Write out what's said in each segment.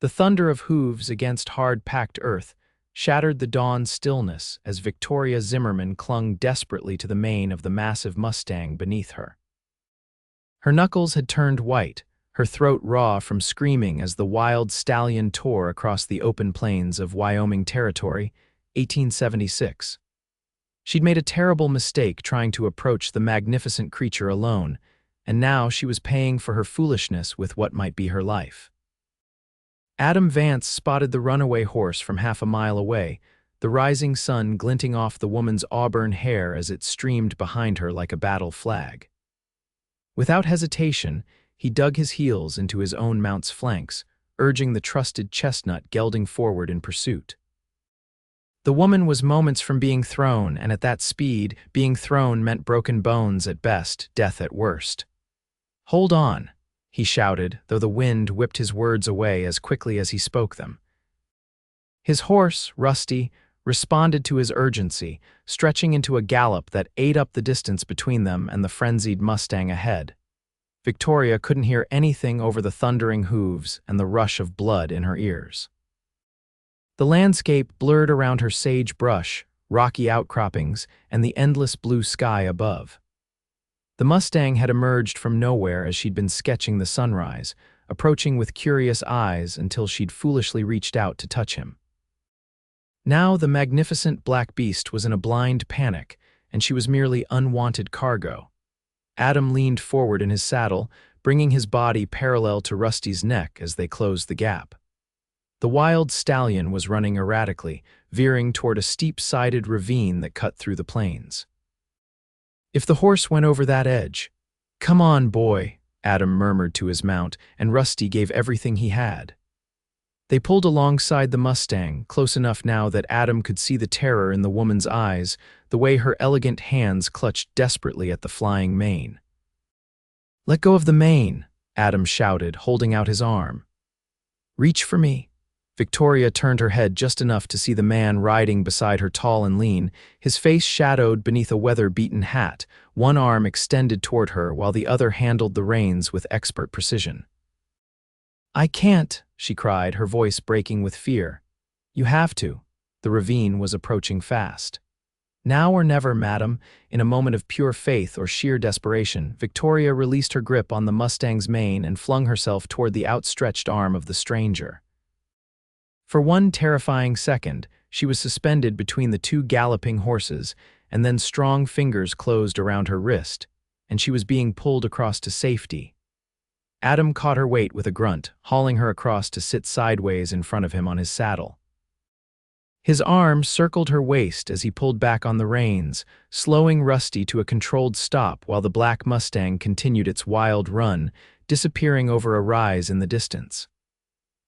The thunder of hooves against hard-packed earth shattered the dawn's stillness as Victoria Zimmerman clung desperately to the mane of the massive Mustang beneath her. Her knuckles had turned white, her throat raw from screaming as the wild stallion tore across the open plains of Wyoming Territory, 1876. She'd made a terrible mistake trying to approach the magnificent creature alone, and now she was paying for her foolishness with what might be her life. Vance spotted the runaway horse from half a mile away, the rising sun glinting off the woman's auburn hair as it streamed behind her like a battle flag. Without hesitation, he dug his heels into his own mount's flanks, urging the trusted chestnut gelding forward in pursuit. The woman was moments from being thrown, and at that speed, being thrown meant broken bones at best, death at worst. "Hold on," he shouted, though the wind whipped his words away as quickly as he spoke them. His horse, Rusty, responded to his urgency, stretching into a gallop that ate up the distance between them and the frenzied Mustang ahead. Victoria couldn't hear anything over the thundering hooves and the rush of blood in her ears. The landscape blurred around her sage brush, rocky outcroppings, and the endless blue sky above. The Mustang had emerged from nowhere as she'd been sketching the sunrise, approaching with curious eyes until she'd foolishly reached out to touch him. Now the magnificent black beast was in a blind panic, and she was merely unwanted cargo. Adam leaned forward in his saddle, bringing his body parallel to Rusty's neck as they closed the gap. The wild stallion was running erratically, veering toward a steep-sided ravine that cut through the plains. "If the horse went over that edge—" "Come on, boy," Adam murmured to his mount, and Rusty gave everything he had. They pulled alongside the Mustang, close enough now that Adam could see the terror in the woman's eyes, the way her elegant hands clutched desperately at the flying mane. "Let go of the mane," Adam shouted, holding out his arm. "Reach for me." Victoria turned her head just enough to see the man riding beside her, tall and lean, his face shadowed beneath a weather-beaten hat, one arm extended toward her while the other handled the reins with expert precision. "I can't," she cried, her voice breaking with fear. "You have to." The ravine was approaching fast. "Now or never, madam." In a moment of pure faith or sheer desperation, Victoria released her grip on the Mustang's mane and flung herself toward the outstretched arm of the stranger. For one terrifying second, she was suspended between the two galloping horses, and then strong fingers closed around her wrist, and she was being pulled across to safety. Adam caught her weight with a grunt, hauling her across to sit sideways in front of him on his saddle. His arm circled her waist as he pulled back on the reins, slowing Rusty to a controlled stop while the black Mustang continued its wild run, disappearing over a rise in the distance.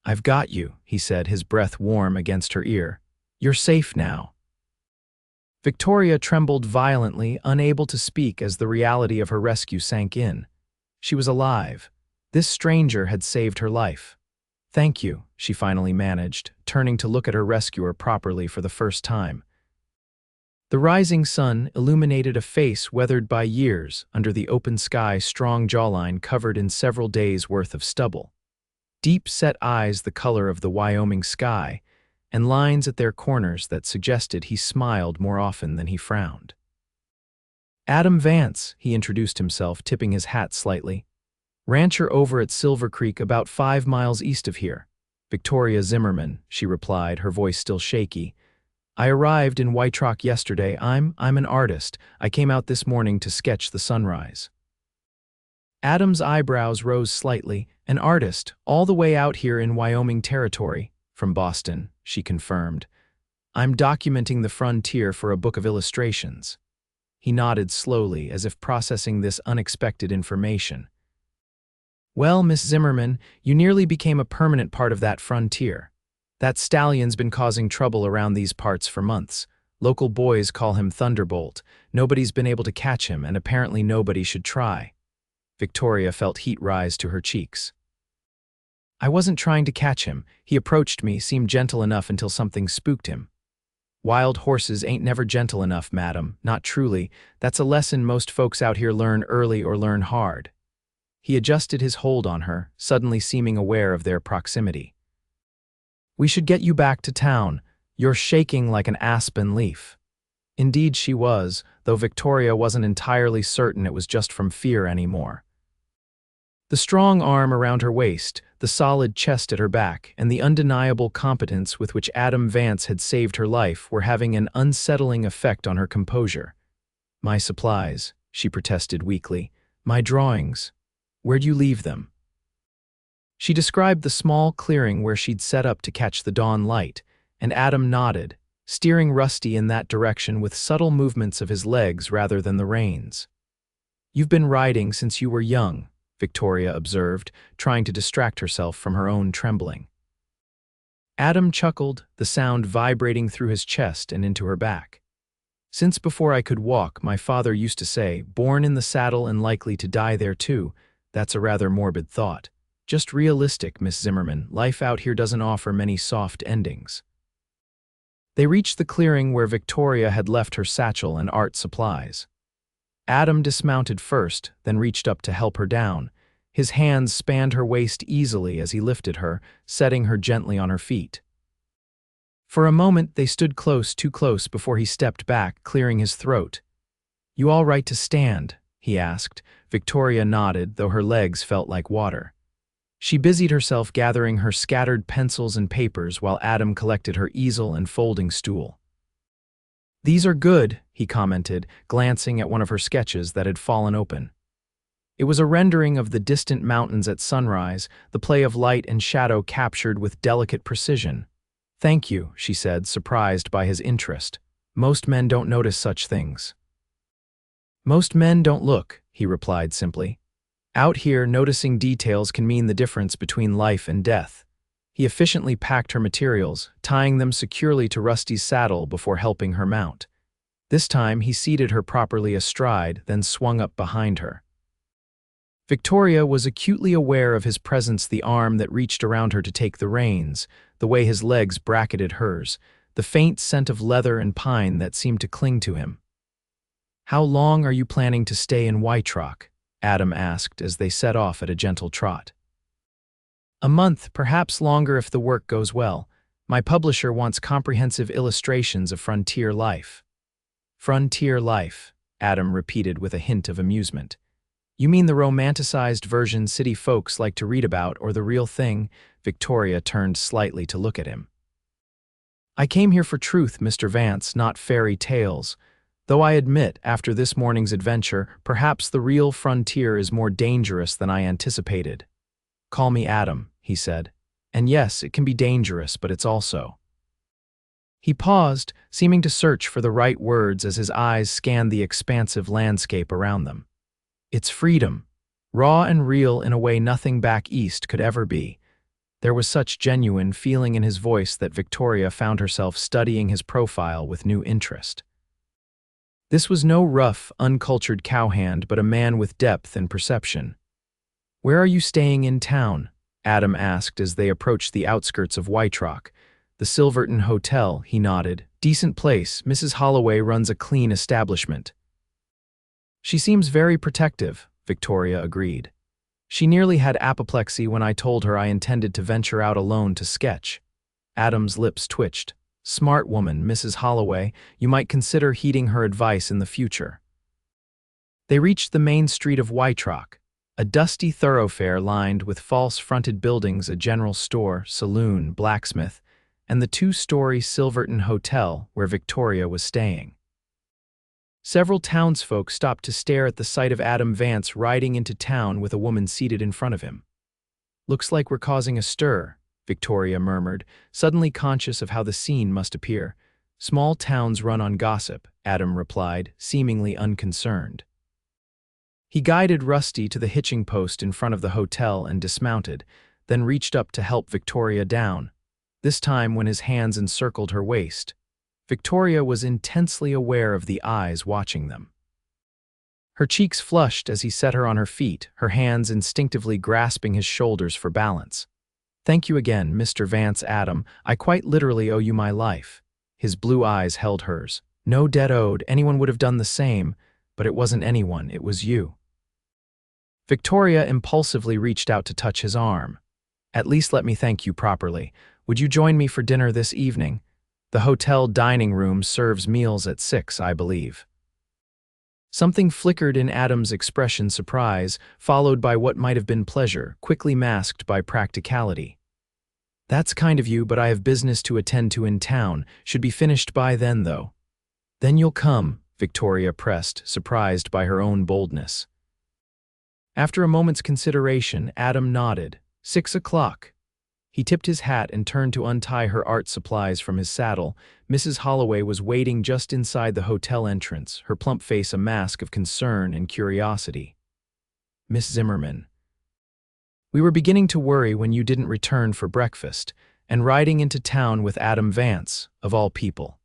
"I've got you," he said, his breath warm against her ear. "You're safe now." Victoria trembled violently, unable to speak as the reality of her rescue sank in. She was alive. This stranger had saved her life. "Thank you," she finally managed, turning to look at her rescuer properly for the first time. The rising sun illuminated a face weathered by years under the open sky, strong jawline covered in several days' worth of stubble. Deep-set eyes the color of the Wyoming sky, and lines at their corners that suggested he smiled more often than he frowned. "Adam Vance," he introduced himself, tipping his hat slightly. "Rancher over at Silver Creek, about 5 miles east of here." "Victoria Zimmerman," she replied, her voice still shaky. "I arrived in White Rock yesterday. I'm an artist. I came out this morning to sketch the sunrise." Adam's eyebrows rose slightly. "An artist, all the way out here in Wyoming Territory." "From Boston," she confirmed. "I'm documenting the frontier for a book of illustrations." He nodded slowly, as if processing this unexpected information. "Well, Miss Zimmerman, you nearly became a permanent part of that frontier. That stallion's been causing trouble around these parts for months. Local boys call him Thunderbolt. Nobody's been able to catch him, and apparently nobody should try." Victoria felt heat rise to her cheeks. "I wasn't trying to catch him. He approached me, seemed gentle enough until something spooked him." "Wild horses ain't never gentle enough, madam. Not truly. That's a lesson most folks out here learn early or learn hard." He adjusted his hold on her, suddenly seeming aware of their proximity. We should get you back to town. You're shaking like an aspen leaf." Indeed she was, though Victoria wasn't entirely certain it was just from fear anymore. The strong arm around her waist, the solid chest at her back, and the undeniable competence with which Adam Vance had saved her life were having an unsettling effect on her composure. "My supplies," she protested weakly. "My drawings. Where'd you leave them?" She described the small clearing where she'd set up to catch the dawn light, and Adam nodded, steering Rusty in that direction with subtle movements of his legs rather than the reins. "You've been riding since you were young," Victoria observed, trying to distract herself from her own trembling. Adam chuckled, the sound vibrating through his chest and into her back. "Since before I could walk, my father used to say, 'Born in the saddle and likely to die there too.' That's a rather morbid thought. Just realistic, Miss Zimmerman. Life out here doesn't offer many soft endings." They reached the clearing where Victoria had left her satchel and art supplies. Adam dismounted first, then reached up to help her down. His hands spanned her waist easily as he lifted her, setting her gently on her feet. For a moment they stood close, too close, before he stepped back, clearing his throat. "You all right to stand?" he asked. Victoria nodded, though her legs felt like water. She busied herself gathering her scattered pencils and papers while Adam collected her easel and folding stool. "These are good," he commented, glancing at one of her sketches that had fallen open. It was a rendering of the distant mountains at sunrise, the play of light and shadow captured with delicate precision. "Thank you," she said, surprised by his interest. "Most men don't notice such things." "Most men don't look," he replied simply. "Out here, noticing details can mean the difference between life and death." He efficiently packed her materials, tying them securely to Rusty's saddle before helping her mount. This time he seated her properly astride, then swung up behind her. Victoria was acutely aware of his presence, the arm that reached around her to take the reins, the way his legs bracketed hers, the faint scent of leather and pine that seemed to cling to him. "How long are you planning to stay in Wyoming?" Adam asked as they set off at a gentle trot. "A month, perhaps longer if the work goes well. My publisher wants comprehensive illustrations of frontier life." "Frontier life," Adam repeated with a hint of amusement. "You mean the romanticized version city folks like to read about, or the real thing?" Victoria turned slightly to look at him. "I came here for truth, Mr. Vance, not fairy tales. Though I admit, after this morning's adventure, perhaps the real frontier is more dangerous than I anticipated." "Call me Adam," he said. "And yes, it can be dangerous, but it's also—" He paused, seeming to search for the right words as his eyes scanned the expansive landscape around them. "It's freedom, raw and real in a way nothing back east could ever be." There was such genuine feeling in his voice that Victoria found herself studying his profile with new interest. This was no rough, uncultured cowhand, but a man with depth and perception. "Where are you staying in town?" Adam asked as they approached the outskirts of Wyoming. "The Silverton Hotel," he nodded. "Decent place. Mrs. Holloway runs a clean establishment." "She seems very protective," Victoria agreed. "She nearly had apoplexy when I told her I intended to venture out alone to sketch." Adam's lips twitched. "Smart woman, Mrs. Holloway. You might consider heeding her advice in the future." They reached the main street of Wyoming, a dusty thoroughfare lined with false-fronted buildings, a general store, saloon, blacksmith, and the two-story Silverton Hotel where Victoria was staying. Several townsfolk stopped to stare at the sight of Adam Vance riding into town with a woman seated in front of him. "Looks like we're causing a stir," Victoria murmured, suddenly conscious of how the scene must appear. "Small towns run on gossip," Adam replied, seemingly unconcerned. He guided Rusty to the hitching post in front of the hotel and dismounted, then reached up to help Victoria down, this time when his hands encircled her waist. Victoria was intensely aware of the eyes watching them. Her cheeks flushed as he set her on her feet, her hands instinctively grasping his shoulders for balance. "Thank you again, Mr. Vance." "Adam, I quite literally owe you my life." His blue eyes held hers. "No debt owed. Anyone would have done the same, but it wasn't anyone, it was you." Victoria impulsively reached out to touch his arm. "At least let me thank you properly. would you join me for dinner this evening? The hotel dining room serves meals at 6, I believe." Something flickered in Adam's expression, surprise, followed by what might have been pleasure, quickly masked by practicality. "That's kind of you, but I have business to attend to in town. Should be finished by then, though." "Then you'll come," Victoria pressed, surprised by her own boldness. After a moment's consideration, Adam nodded. 6 o'clock. He tipped his hat and turned to untie her art supplies from his saddle. Mrs. Holloway was waiting just inside the hotel entrance, her plump face a mask of concern and curiosity. "Miss Zimmerman, we were beginning to worry when you didn't return for breakfast, and riding into town with Adam Vance, of all people."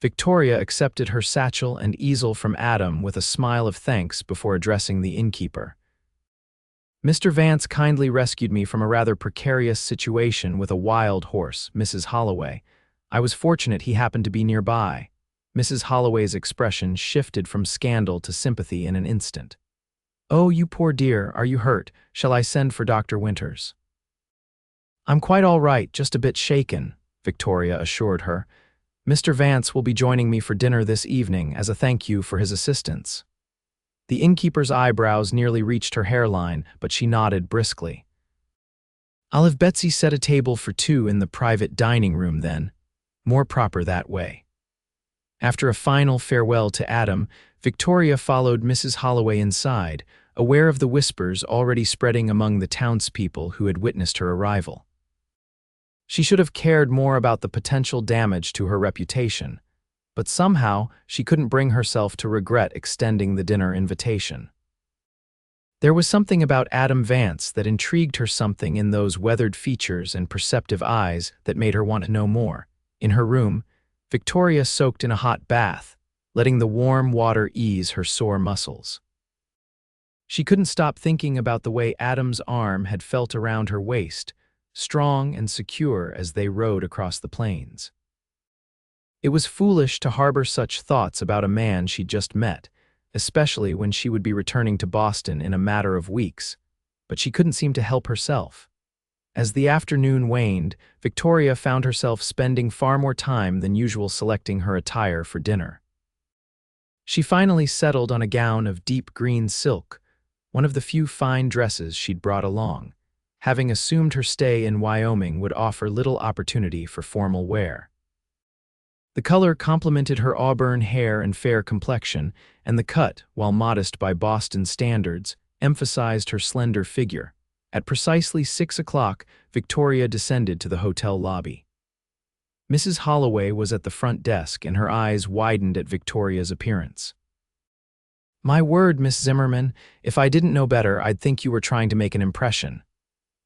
Victoria accepted her satchel and easel from Adam with a smile of thanks before addressing the innkeeper. "Mr. Vance kindly rescued me from a rather precarious situation with a wild horse, Mrs. Holloway. I was fortunate he happened to be nearby." Mrs. Holloway's expression shifted from scandal to sympathy in an instant. "Oh, you poor dear, are you hurt? Shall I send for Dr. Winters?" "I'm quite all right, just a bit shaken," Victoria assured her. "Mr. Vance will be joining me for dinner this evening as a thank you for his assistance." The innkeeper's eyebrows nearly reached her hairline, but she nodded briskly. "I'll have Betsy set a table for 2 in the private dining room then. More proper that way." After a final farewell to Adam, Victoria followed Mrs. Holloway inside, aware of the whispers already spreading among the townspeople who had witnessed her arrival. She should have cared more about the potential damage to her reputation, but somehow she couldn't bring herself to regret extending the dinner invitation. There was something about Adam Vance that intrigued her, something in those weathered features and perceptive eyes that made her want to know more. In her room, Victoria soaked in a hot bath, letting the warm water ease her sore muscles. She couldn't stop thinking about the way Adam's arm had felt around her waist, strong and secure as they rode across the plains. It was foolish to harbor such thoughts about a man she'd just met, especially when she would be returning to Boston in a matter of weeks, but she couldn't seem to help herself. As the afternoon waned, Victoria found herself spending far more time than usual selecting her attire for dinner. She finally settled on a gown of deep green silk, one of the few fine dresses she'd brought along, having assumed her stay in Wyoming would offer little opportunity for formal wear. The color complemented her auburn hair and fair complexion, and the cut, while modest by Boston standards, emphasized her slender figure. At precisely 6 o'clock, Victoria descended to the hotel lobby. Mrs. Holloway was at the front desk, and her eyes widened at Victoria's appearance. "My word, Miss Zimmerman, if I didn't know better, I'd think you were trying to make an impression."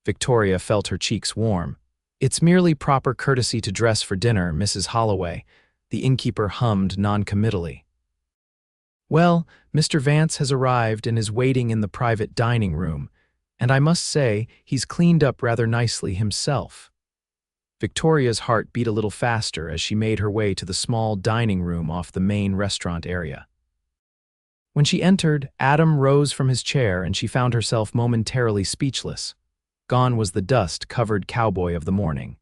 Victoria felt her cheeks warm. "It's merely proper courtesy to dress for dinner, Mrs. Holloway," the innkeeper hummed noncommittally. "Well, Mr. Vance has arrived and is waiting in the private dining room, and I must say he's cleaned up rather nicely himself." Victoria's heart beat a little faster as she made her way to the small dining room off the main restaurant area. When she entered, Adam rose from his chair and she found herself momentarily speechless. Gone was the dust-covered cowboy of the morning.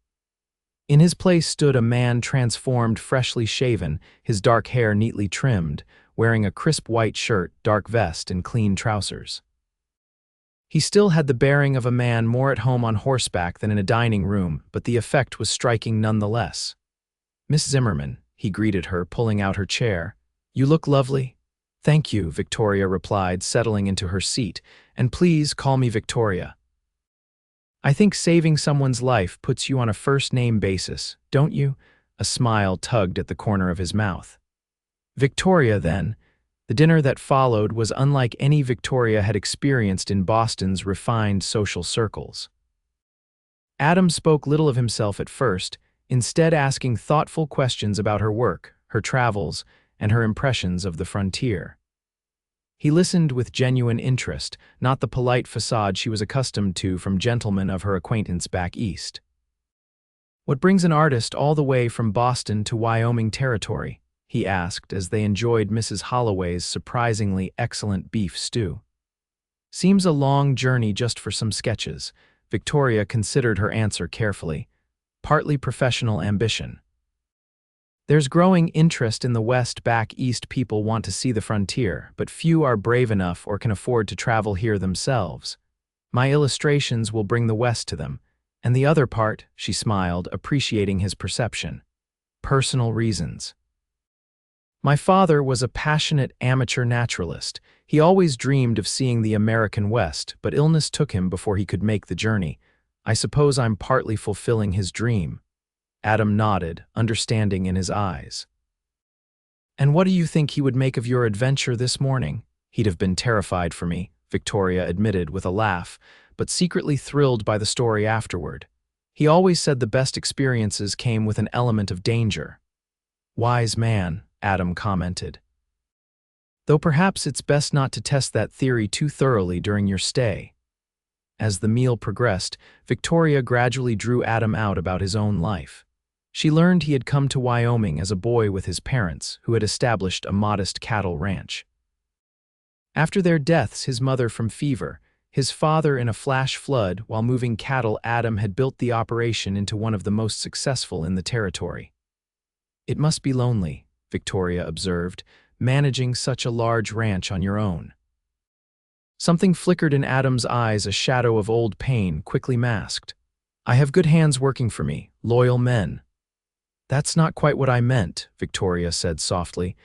In his place stood a man transformed, freshly shaven, his dark hair neatly trimmed, wearing a crisp white shirt, dark vest, and clean trousers. He still had the bearing of a man more at home on horseback than in a dining room, but the effect was striking nonetheless. "Miss Zimmerman," he greeted her, pulling out her chair. "You look lovely." "Thank you," Victoria replied, settling into her seat. "And please call me Victoria." "I think saving someone's life puts you on a first-name basis, don't you?" A smile tugged at the corner of his mouth. Victoria, then. The dinner that followed was unlike any Victoria had experienced in Boston's refined social circles. Adam spoke little of himself at first, instead asking thoughtful questions about her work, her travels, and her impressions of the frontier. He listened with genuine interest, not the polite facade she was accustomed to from gentlemen of her acquaintance back east. "What brings an artist all the way from Boston to Wyoming Territory?" he asked as they enjoyed Mrs. Holloway's surprisingly excellent beef stew. "Seems a long journey just for some sketches." Victoria considered her answer carefully. partly professional ambition. There's growing interest in the West. Back East people want to see the frontier, but few are brave enough or can afford to travel here themselves. My illustrations will bring the West to them. And the other part, she smiled, appreciating his perception. Personal reasons. My father was a passionate amateur naturalist. He always dreamed of seeing the American West, but illness took him before he could make the journey. I suppose I'm partly fulfilling his dream. Adam nodded, understanding in his eyes. And what do you think he would make of your adventure this morning? He'd have been terrified for me, Victoria admitted with a laugh, but secretly thrilled by the story afterward. He always said the best experiences came with an element of danger. Wise man, Adam commented. Though perhaps it's best not to test that theory too thoroughly during your stay. As the meal progressed, Victoria gradually drew Adam out about his own life. She learned he had come to Wyoming as a boy with his parents, who had established a modest cattle ranch. After their deaths, his mother from fever, his father in a flash flood while moving cattle, Adam had built the operation into one of the most successful in the territory. It must be lonely, Victoria observed, managing such a large ranch on your own. Something flickered in Adam's eyes, a shadow of old pain quickly masked. I have good hands working for me, loyal men. That's not quite what I meant, Victoria said softly.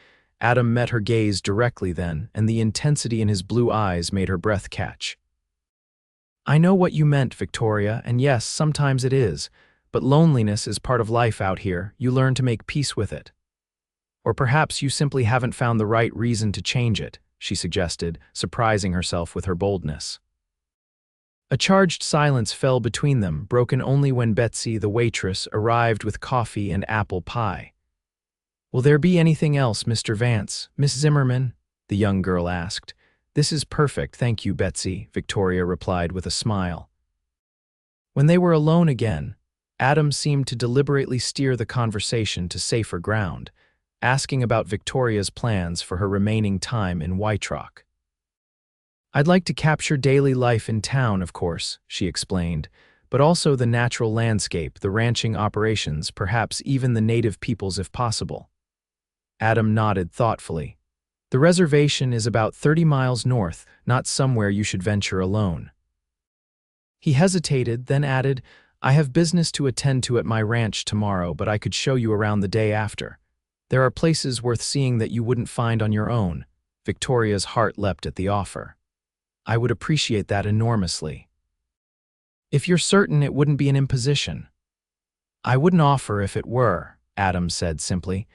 Adam met her gaze directly then, and the intensity in his blue eyes made her breath catch. I know what you meant, Victoria, and yes, sometimes it is, but loneliness is part of life out here. You learn to make peace with it. Or perhaps you simply haven't found the right reason to change it, she suggested, surprising herself with her boldness. A charged silence fell between them, broken only when Betsy, the waitress, arrived with coffee and apple pie. Will there be anything else, Mr. Vance, Miss Zimmerman? The young girl asked. This is perfect, thank you, Betsy, Victoria replied with a smile. When they were alone again, Adam seemed to deliberately steer the conversation to safer ground, asking about Victoria's plans for her remaining time in Wyoming. I'd like to capture daily life in town, of course, she explained, but also the natural landscape, the ranching operations, perhaps even the native peoples if possible. Adam nodded thoughtfully. The reservation is about 30 miles north, not somewhere you should venture alone. He hesitated, then added, I have business to attend to at my ranch tomorrow, but I could show you around the day after. There are places worth seeing that you wouldn't find on your own. Victoria's heart leapt at the offer. I would appreciate that enormously. If you're certain it wouldn't be an imposition. I wouldn't offer if it were, Adam said simply.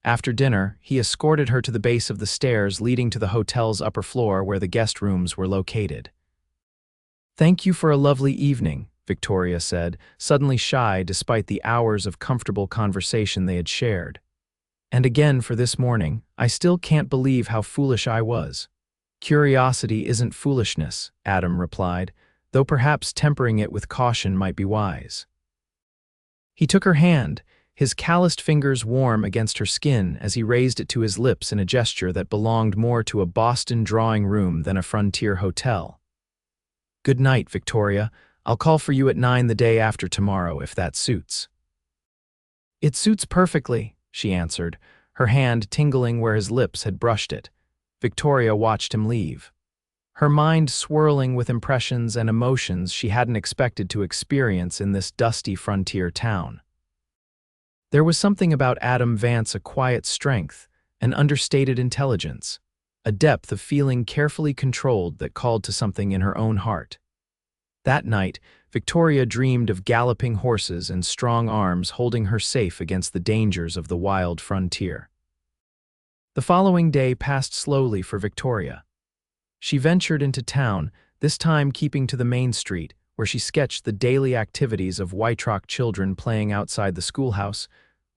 After dinner, he escorted her to the base of the stairs leading to the hotel's upper floor where the guest rooms were located. Thank you for a lovely evening, Victoria said, suddenly shy despite the hours of comfortable conversation they had shared. And again for this morning, I still can't believe how foolish I was. Curiosity isn't foolishness, Adam replied, though perhaps tempering it with caution might be wise. He took her hand, his calloused fingers warm against her skin as he raised it to his lips in a gesture that belonged more to a Boston drawing room than a frontier hotel. Good night, Victoria. I'll call for you at 9 the day after tomorrow, if that suits. It suits perfectly, she answered, her hand tingling where his lips had brushed it. Victoria watched him leave, her mind swirling with impressions and emotions she hadn't expected to experience in this dusty frontier town. There was something about Adam Vance, a quiet strength, an understated intelligence, a depth of feeling carefully controlled that called to something in her own heart. That night, Victoria dreamed of galloping horses and strong arms holding her safe against the dangers of the wild frontier. The following day passed slowly for Victoria. She ventured into town, this time keeping to the main street, where she sketched the daily activities of Wyoming children playing outside the schoolhouse,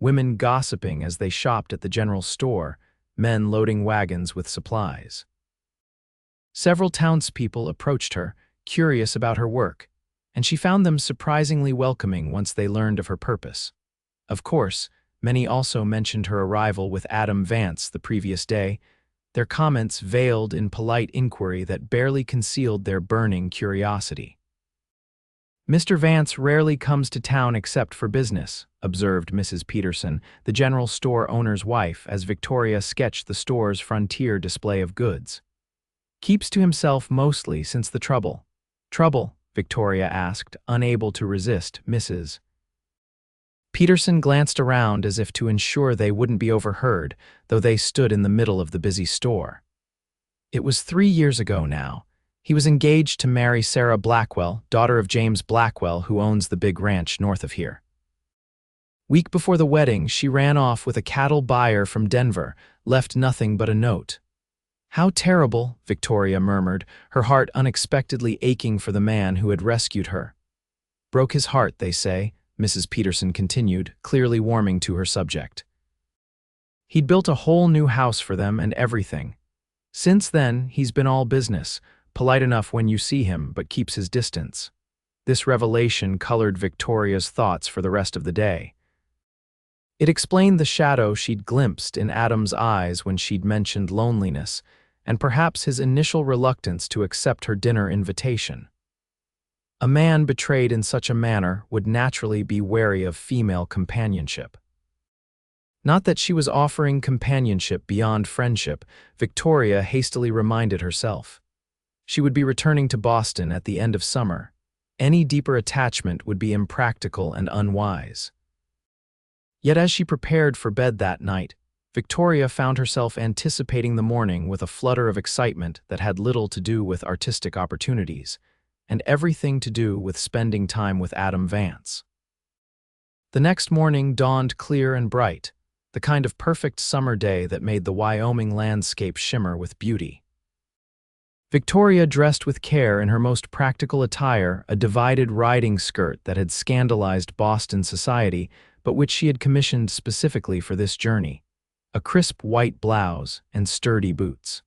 women gossiping as they shopped at the general store, men loading wagons with supplies. Several townspeople approached her, curious about her work, and she found them surprisingly welcoming once they learned of her purpose. Of course, many also mentioned her arrival with Adam Vance the previous day, their comments veiled in polite inquiry that barely concealed their burning curiosity. "Mr. Vance rarely comes to town except for business," observed Mrs. Peterson, the general store owner's wife, as Victoria sketched the store's frontier display of goods. "Keeps to himself mostly since the trouble." "Trouble?" Victoria asked, unable to resist Mrs. Peterson glanced around as if to ensure they wouldn't be overheard, though they stood in the middle of the busy store. It was 3 years ago now. He was engaged to marry Sarah Blackwell, daughter of James Blackwell, who owns the big ranch north of here. Week before the wedding, she ran off with a cattle buyer from Denver, left nothing but a note. "How terrible," Victoria murmured, her heart unexpectedly aching for the man who had rescued her. "Broke his heart, they say," Mrs. Peterson continued, clearly warming to her subject. "He'd built a whole new house for them and everything. Since then, he's been all business, polite enough when you see him, but keeps his distance." This revelation colored Victoria's thoughts for the rest of the day. It explained the shadow she'd glimpsed in Adam's eyes when she'd mentioned loneliness, and perhaps his initial reluctance to accept her dinner invitation. A man betrayed in such a manner would naturally be wary of female companionship. Not that she was offering companionship beyond friendship, Victoria hastily reminded herself. She would be returning to Boston at the end of summer. Any deeper attachment would be impractical and unwise. Yet as she prepared for bed that night, Victoria found herself anticipating the morning with a flutter of excitement that had little to do with artistic opportunities, and everything to do with spending time with Adam Vance. The next morning dawned clear and bright, the kind of perfect summer day that made the Wyoming landscape shimmer with beauty. Victoria dressed with care in her most practical attire, a divided riding skirt that had scandalized Boston society, but which she had commissioned specifically for this journey, a crisp white blouse, and sturdy boots.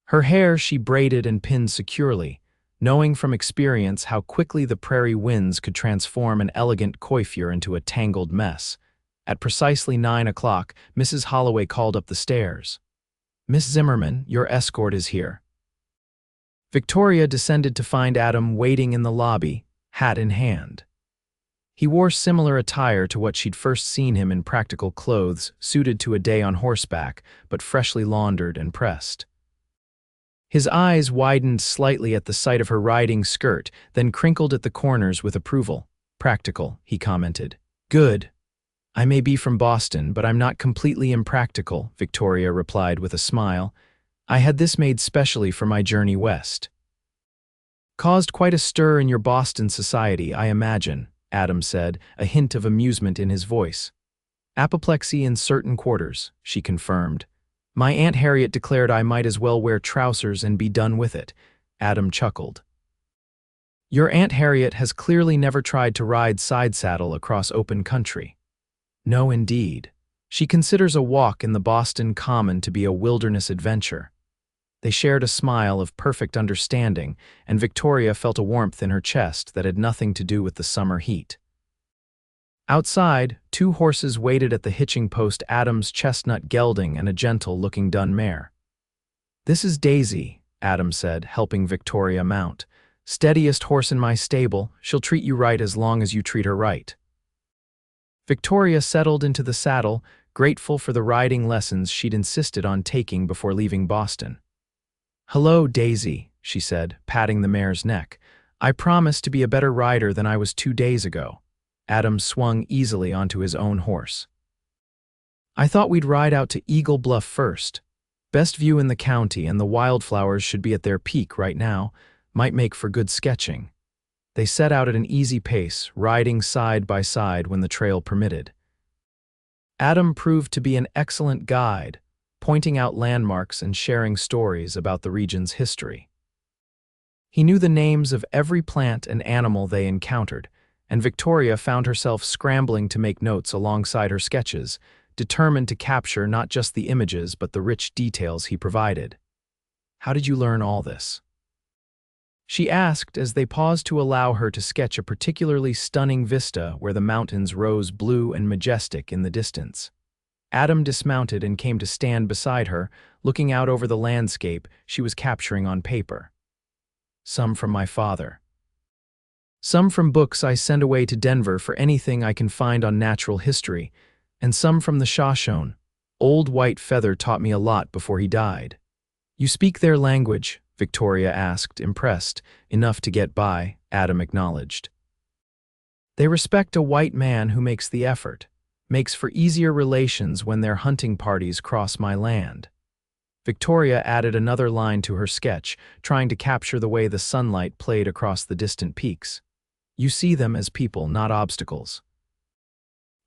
Her hair she braided and pinned securely, knowing from experience how quickly the prairie winds could transform an elegant coiffure into a tangled mess. At precisely 9 o'clock, Mrs. Holloway called up the stairs. "Miss Zimmerman, your escort is here." Victoria descended to find Adam waiting in the lobby, hat in hand. He wore similar attire to what she'd first seen him in, practical clothes, suited to a day on horseback, but freshly laundered and pressed. His eyes widened slightly at the sight of her riding skirt, then crinkled at the corners with approval. "Practical," he commented. "Good. I may be from Boston, but I'm not completely impractical," Victoria replied with a smile. "I had this made specially for my journey west." "Caused quite a stir in your Boston society, I imagine," Adam said, a hint of amusement in his voice. "Apoplexy in certain quarters," she confirmed. "My Aunt Harriet declared I might as well wear trousers and be done with it," Adam chuckled. "Your Aunt Harriet has clearly never tried to ride side-saddle across open country." "No, indeed. She considers a walk in the Boston Common to be a wilderness adventure." They shared a smile of perfect understanding, and Victoria felt a warmth in her chest that had nothing to do with the summer heat. Outside, 2 horses waited at the hitching post, Adam's chestnut gelding and a gentle-looking dun mare. "This is Daisy," Adam said, helping Victoria mount. "Steadiest horse in my stable. She'll treat you right as long as you treat her right." Victoria settled into the saddle, grateful for the riding lessons she'd insisted on taking before leaving Boston. "Hello, Daisy," she said, patting the mare's neck. "I promise to be a better rider than I was 2 days ago." Adam swung easily onto his own horse. "I thought we'd ride out to Eagle Bluff first. Best view in the county, and the wildflowers should be at their peak right now. Might make for good sketching." They set out at an easy pace, riding side by side when the trail permitted. Adam proved to be an excellent guide, pointing out landmarks and sharing stories about the region's history. He knew the names of every plant and animal they encountered, and Victoria found herself scrambling to make notes alongside her sketches, determined to capture not just the images but the rich details he provided. "How did you learn all this?" she asked as they paused to allow her to sketch a particularly stunning vista where the mountains rose blue and majestic in the distance. Adam dismounted and came to stand beside her, looking out over the landscape she was capturing on paper. "Some from my father." Some from books I send away to Denver for anything I can find on natural history, and some from the Shoshone. Old White Feather taught me a lot before he died. You speak their language? Victoria asked, impressed. Enough to get by, Adam acknowledged. They respect a white man who makes the effort, makes for easier relations when their hunting parties cross my land. Victoria added another line to her sketch, trying to capture the way the sunlight played across the distant peaks. You see them as people, not obstacles.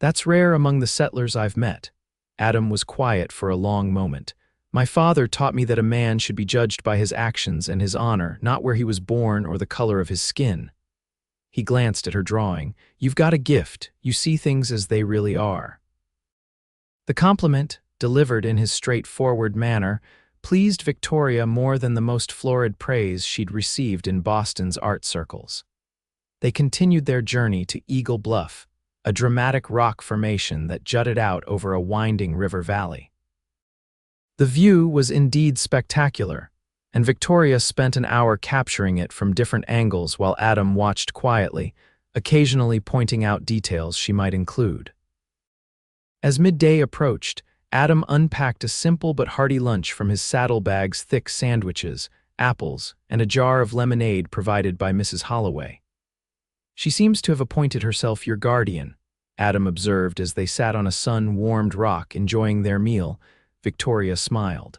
That's rare among the settlers I've met. Adam was quiet for a long moment. My father taught me that a man should be judged by his actions and his honor, not where he was born or the color of his skin. He glanced at her drawing. You've got a gift. You see things as they really are. The compliment, delivered in his straightforward manner, pleased Victoria more than the most florid praise she'd received in Boston's art circles. They continued their journey to Eagle Bluff, a dramatic rock formation that jutted out over a winding river valley. The view was indeed spectacular, and Victoria spent an hour capturing it from different angles while Adam watched quietly, occasionally pointing out details she might include. As midday approached, Adam unpacked a simple but hearty lunch from his saddlebag's thick sandwiches, apples, and a jar of lemonade provided by Mrs. Holloway. She seems to have appointed herself your guardian, Adam observed as they sat on a sun-warmed rock enjoying their meal. Victoria smiled.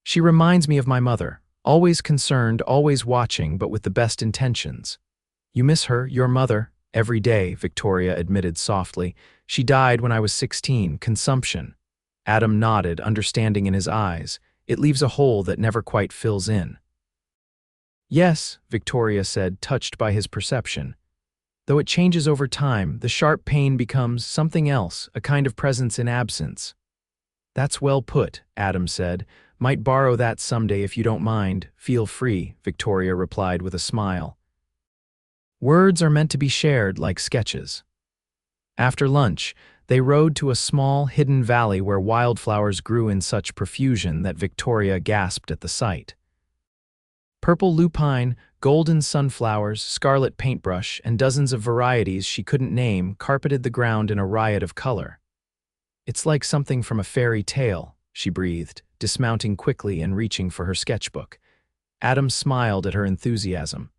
She reminds me of my mother, always concerned, always watching, but with the best intentions. You miss her, your mother, every day, Victoria admitted softly. She died when I was 16, consumption. Adam nodded, understanding in his eyes. It leaves a hole that never quite fills in. Yes, Victoria said, touched by his perception. Though it changes over time, the sharp pain becomes something else, a kind of presence in absence. That's well put, Adam said. Might borrow that someday if you don't mind. Feel free, Victoria replied with a smile. Words are meant to be shared like sketches. After lunch, they rode to a small, hidden valley where wildflowers grew in such profusion that Victoria gasped at the sight. Purple lupine, golden sunflowers, scarlet paintbrush, and dozens of varieties she couldn't name carpeted the ground in a riot of color. It's like something from a fairy tale, she breathed, dismounting quickly and reaching for her sketchbook. Adam smiled at her enthusiasm.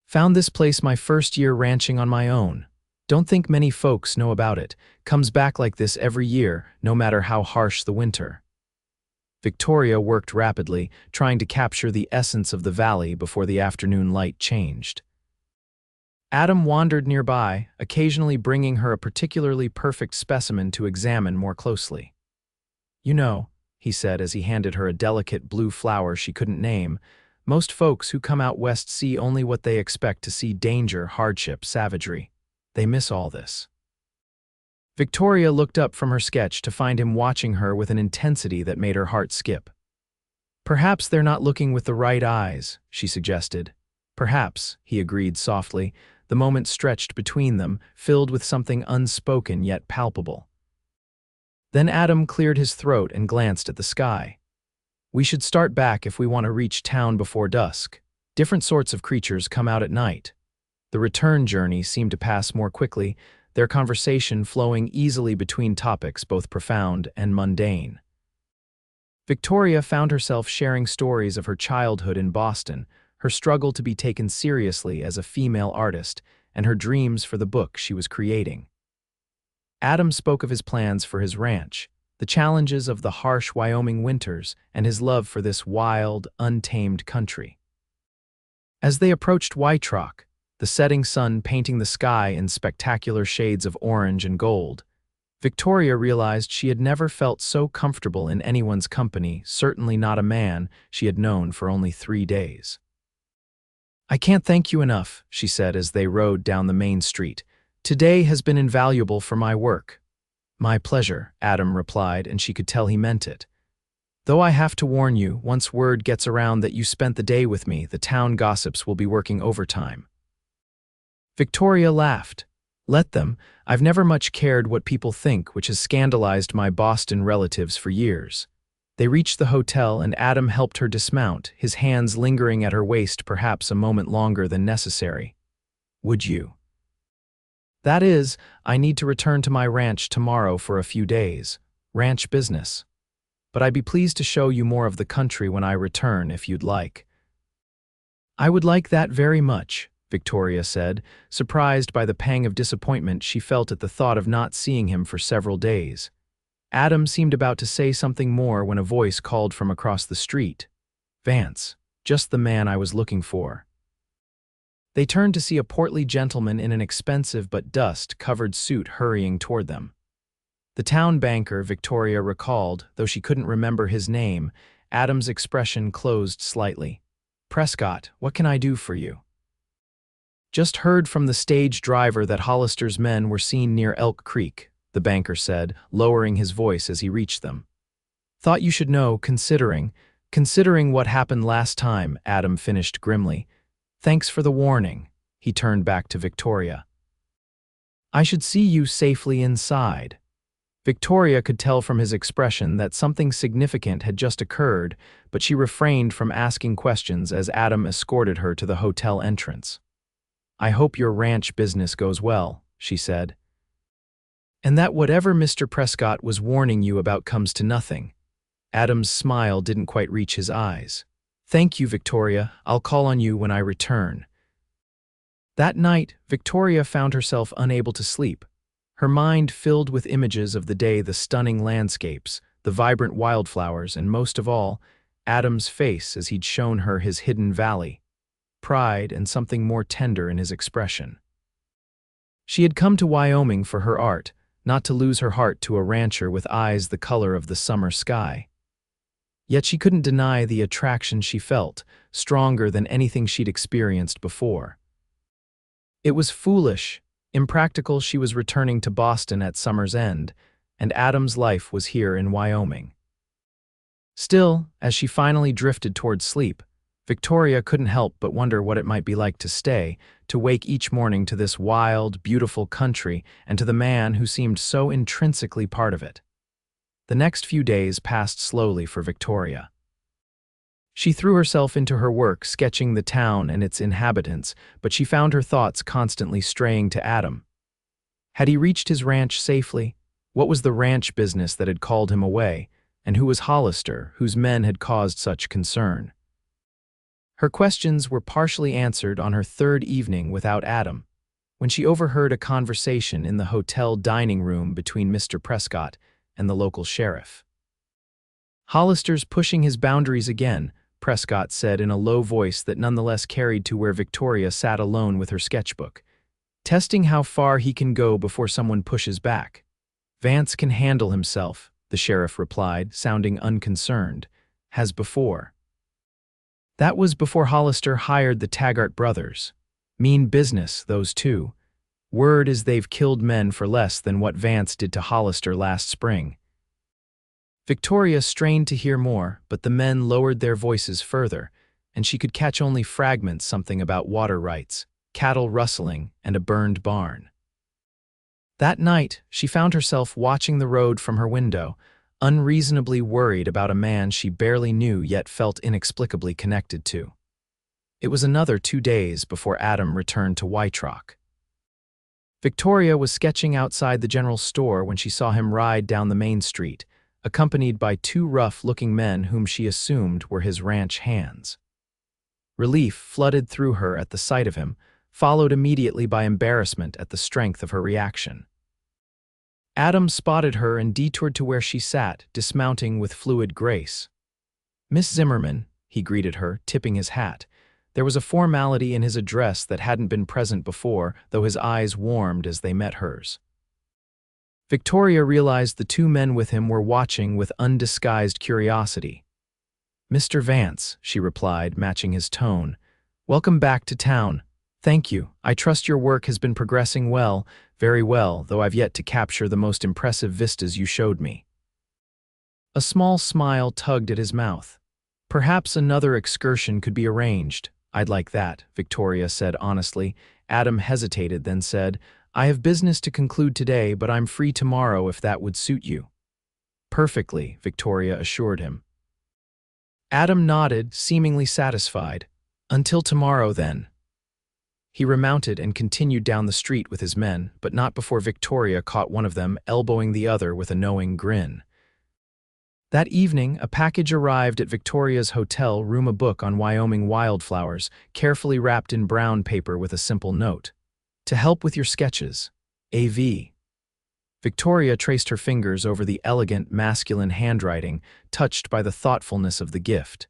Found this place my first year ranching on my own. Don't think many folks know about it. Comes back like this every year, no matter how harsh the winter. Victoria worked rapidly, trying to capture the essence of the valley before the afternoon light changed. Adam wandered nearby, occasionally bringing her a particularly perfect specimen to examine more closely. You know, he said as he handed her a delicate blue flower she couldn't name, most folks who come out west see only what they expect to see: danger, hardship, savagery. They miss all this. Victoria looked up from her sketch to find him watching her with an intensity that made her heart skip. Perhaps they're not looking with the right eyes, she suggested. Perhaps, he agreed softly. The moment stretched between them, filled with something unspoken yet palpable. Then Adam cleared his throat and glanced at the sky. We should start back if we want to reach town before dusk. Different sorts of creatures come out at night. The return journey seemed to pass more quickly, their conversation flowing easily between topics both profound and mundane. Victoria found herself sharing stories of her childhood in Boston, her struggle to be taken seriously as a female artist, and her dreams for the book she was creating. Adam spoke of his plans for his ranch, the challenges of the harsh Wyoming winters, and his love for this wild, untamed country. As they approached White Rock, the setting sun painting the sky in spectacular shades of orange and gold, Victoria realized she had never felt so comfortable in anyone's company, certainly not a man she had known for only 3 days. I can't thank you enough, she said as they rode down the main street. Today has been invaluable for my work. My pleasure, Adam replied, and she could tell he meant it. Though I have to warn you, once word gets around that you spent the day with me, the town gossips will be working overtime. Victoria laughed. Let them. I've never much cared what people think, which has scandalized my Boston relatives for years. They reached the hotel and Adam helped her dismount, his hands lingering at her waist perhaps a moment longer than necessary. "Would you?" "That is, I need to return to my ranch tomorrow for a few days. Ranch business. But I'd be pleased to show you more of the country when I return if you'd like." "I would like that very much," Victoria said, surprised by the pang of disappointment she felt at the thought of not seeing him for several days. Adam seemed about to say something more when a voice called from across the street. "Vance, just the man I was looking for." They turned to see a portly gentleman in an expensive but dust-covered suit hurrying toward them. The town banker, Victoria recalled, though she couldn't remember his name. Adam's expression closed slightly. "Prescott, what can I do for you?" "Just heard from the stage driver that Hollister's men were seen near Elk Creek," the banker said, lowering his voice as he reached them. "Thought you should know, considering what happened last time," Adam finished grimly. "Thanks for the warning." He turned back to Victoria. "I should see you safely inside." Victoria could tell from his expression that something significant had just occurred, but she refrained from asking questions as Adam escorted her to the hotel entrance. "I hope your ranch business goes well," she said. "And that whatever Mr. Prescott was warning you about comes to nothing." Adam's smile didn't quite reach his eyes. "Thank you, Victoria. I'll call on you when I return." That night, Victoria found herself unable to sleep. Her mind filled with images of the day, the stunning landscapes, the vibrant wildflowers, and most of all, Adam's face as he'd shown her his hidden valley, pride and something more tender in his expression. She had come to Wyoming for her art, not to lose her heart to a rancher with eyes the color of the summer sky. Yet she couldn't deny the attraction she felt, stronger than anything she'd experienced before. It was foolish, impractical. She was returning to Boston at summer's end, and Adam's life was here in Wyoming. Still, as she finally drifted toward sleep, Victoria couldn't help but wonder what it might be like to wake each morning to this wild, beautiful country and to the man who seemed so intrinsically part of it. The next few days passed slowly for Victoria. She threw herself into her work, sketching the town and its inhabitants, but she found her thoughts constantly straying to Adam. Had he reached his ranch safely? What was the ranch business that had called him away? And who was Hollister, whose men had caused such concern? Her questions were partially answered on her third evening without Adam, when she overheard a conversation in the hotel dining room between Mr. Prescott and the local sheriff. "Hollister's pushing his boundaries again," Prescott said in a low voice that nonetheless carried to where Victoria sat alone with her sketchbook. "Testing how far he can go before someone pushes back." "Vance can handle himself," the sheriff replied, sounding unconcerned. "Has before." "That was before Hollister hired the Taggart brothers. Mean business, those two. Word is they've killed men for less than what Vance did to Hollister last spring." Victoria strained to hear more, but the men lowered their voices further, and she could catch only fragments, something about water rights, cattle rustling, and a burned barn. That night, she found herself watching the road from her window, unreasonably worried about a man she barely knew yet felt inexplicably connected to. It was another 2 days before Adam returned to Wytrock. Victoria was sketching outside the general store when she saw him ride down the main street, accompanied by 2 rough-looking men whom she assumed were his ranch hands. Relief flooded through her at the sight of him, followed immediately by embarrassment at the strength of her reaction. Adam spotted her and detoured to where she sat, dismounting with fluid grace. "Miss Zimmerman," he greeted her, tipping his hat. There was a formality in his address that hadn't been present before, though his eyes warmed as they met hers. Victoria realized the 2 men with him were watching with undisguised curiosity. "Mr. Vance," she replied, matching his tone. "Welcome back to town. Thank you. I trust your work has been progressing well, very well, though I've yet to capture the most impressive vistas you showed me." A small smile tugged at his mouth. "Perhaps another excursion could be arranged. I'd like that," Victoria said honestly. Adam hesitated, then said, "I have business to conclude today, but I'm free tomorrow if that would suit you." "Perfectly," Victoria assured him. Adam nodded, seemingly satisfied. Until tomorrow, then. He remounted and continued down the street with his men, but not before Victoria caught one of them, elbowing the other with a knowing grin. That evening, a package arrived at Victoria's hotel room, a book on Wyoming wildflowers, carefully wrapped in brown paper with a simple note. To help with your sketches. A.V. Victoria traced her fingers over the elegant, masculine handwriting, touched by the thoughtfulness of the gift.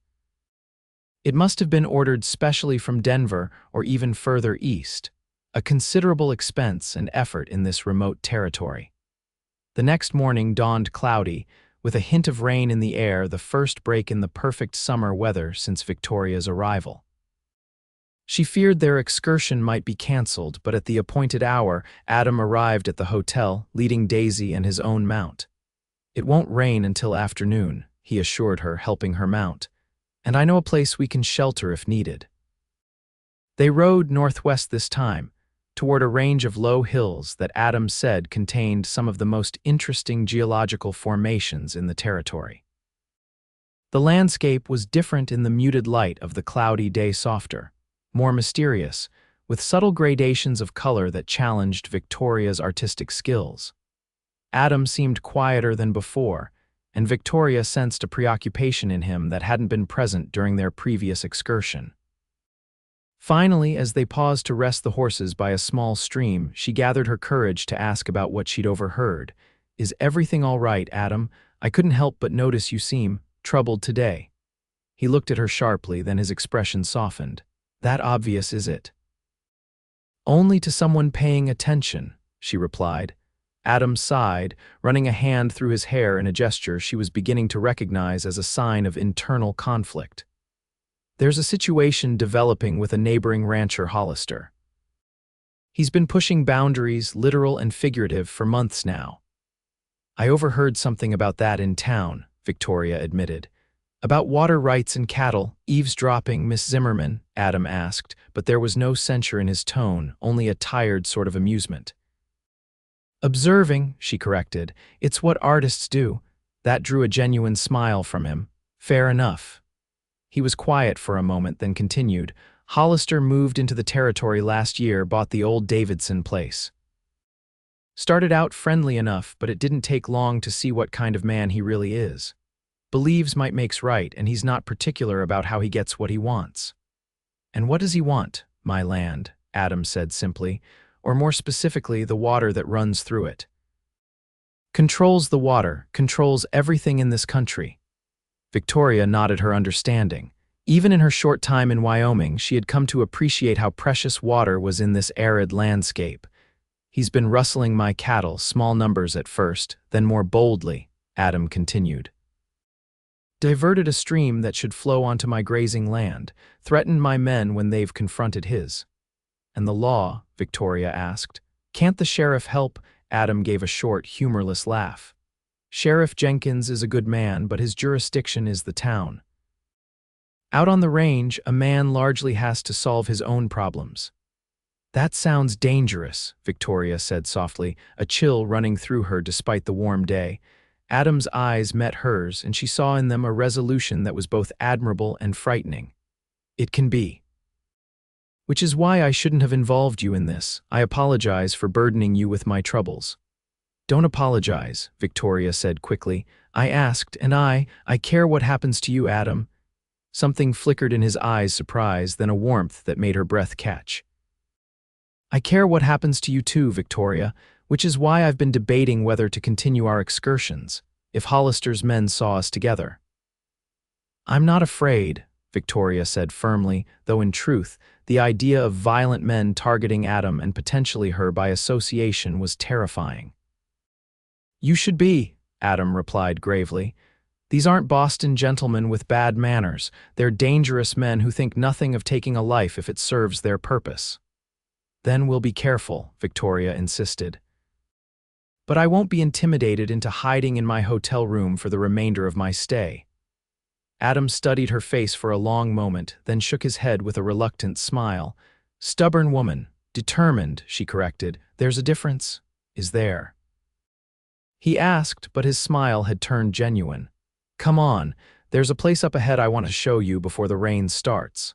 It must have been ordered specially from Denver or even further east, a considerable expense and effort in this remote territory. The next morning dawned cloudy, with a hint of rain in the air, the first break in the perfect summer weather since Victoria's arrival. She feared their excursion might be canceled, but at the appointed hour, Adam arrived at the hotel, leading Daisy and his own mount. "It won't rain until afternoon," he assured her, helping her mount, "and I know a place we can shelter if needed." They rode northwest this time, toward a range of low hills that Adam said contained some of the most interesting geological formations in the territory. The landscape was different in the muted light of the cloudy day, softer, more mysterious, with subtle gradations of color that challenged Victoria's artistic skills. Adam seemed quieter than before, and Victoria sensed a preoccupation in him that hadn't been present during their previous excursion. Finally, as they paused to rest the horses by a small stream, she gathered her courage to ask about what she'd overheard. "Is everything all right, Adam? I couldn't help but notice you seem troubled today." He looked at her sharply, then his expression softened. "That obvious, is it?" "Only to someone paying attention," she replied. Adam sighed, running a hand through his hair in a gesture she was beginning to recognize as a sign of internal conflict. "There's a situation developing with a neighboring rancher, Hollister. He's been pushing boundaries, literal and figurative, for months now." "I overheard something about that in town," Victoria admitted. "About water rights and cattle, eavesdropping, Miss Zimmerman?" Adam asked, but there was no censure in his tone, only a tired sort of amusement. "Observing," she corrected. "It's what artists do." That drew a genuine smile from him. "Fair enough." He was quiet for a moment, then continued. "Hollister moved into the territory last year, bought the old Davidson place. Started out friendly enough, but it didn't take long to see what kind of man he really is. Believes might makes right, and he's not particular about how he gets what he wants." "And what does he want?" "My land," Adam said simply, "or more specifically, the water that runs through it. Controls the water, controls everything in this country." Victoria nodded her understanding. Even in her short time in Wyoming, she had come to appreciate how precious water was in this arid landscape. "He's been rustling my cattle, small numbers at first, then more boldly," Adam continued. "Diverted a stream that should flow onto my grazing land, threatened my men when they've confronted his." "And the law?" Victoria asked. "Can't the sheriff help?" Adam gave a short, humorless laugh. "Sheriff Jenkins is a good man, but his jurisdiction is the town. Out on the range, a man largely has to solve his own problems." "That sounds dangerous," Victoria said softly, a chill running through her despite the warm day. Adam's eyes met hers, and she saw in them a resolution that was both admirable and frightening. "It can be. Which is why I shouldn't have involved you in this. I apologize for burdening you with my troubles." "Don't apologize," Victoria said quickly. "I asked, and I care what happens to you, Adam." Something flickered in his eyes, surprise, then a warmth that made her breath catch. "I care what happens to you too, Victoria, which is why I've been debating whether to continue our excursions, if Hollister's men saw us together." "I'm not afraid," Victoria said firmly, though in truth, the idea of violent men targeting Adam and potentially her by association was terrifying. "You should be," Adam replied gravely. "These aren't Boston gentlemen with bad manners. They're dangerous men who think nothing of taking a life if it serves their purpose." "Then we'll be careful," Victoria insisted. "But I won't be intimidated into hiding in my hotel room for the remainder of my stay." Adam studied her face for a long moment, then shook his head with a reluctant smile. "Stubborn woman. Determined," she corrected. "There's a difference, is there?" He asked, but his smile had turned genuine. "Come on." There's a place up ahead I want to show you before the rain starts."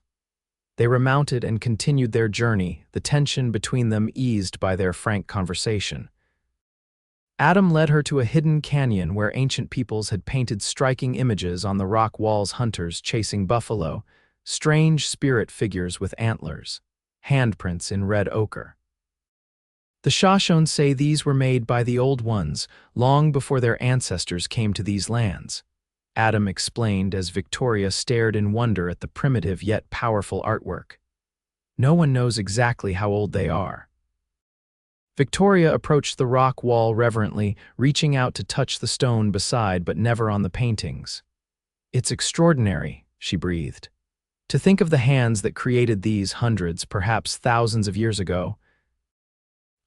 They remounted and continued their journey, the tension between them eased by their frank conversation. Adam led her to a hidden canyon where ancient peoples had painted striking images on the rock walls, hunters chasing buffalo, strange spirit figures with antlers, handprints in red ochre. The Shoshones say these were made by the Old Ones, long before their ancestors came to these lands, Adam explained as Victoria stared in wonder at the primitive yet powerful artwork. No one knows exactly how old they are. Victoria approached the rock wall reverently, reaching out to touch the stone beside but never on the paintings. "It's extraordinary," she breathed. "To think of the hands that created these hundreds, perhaps thousands of years ago."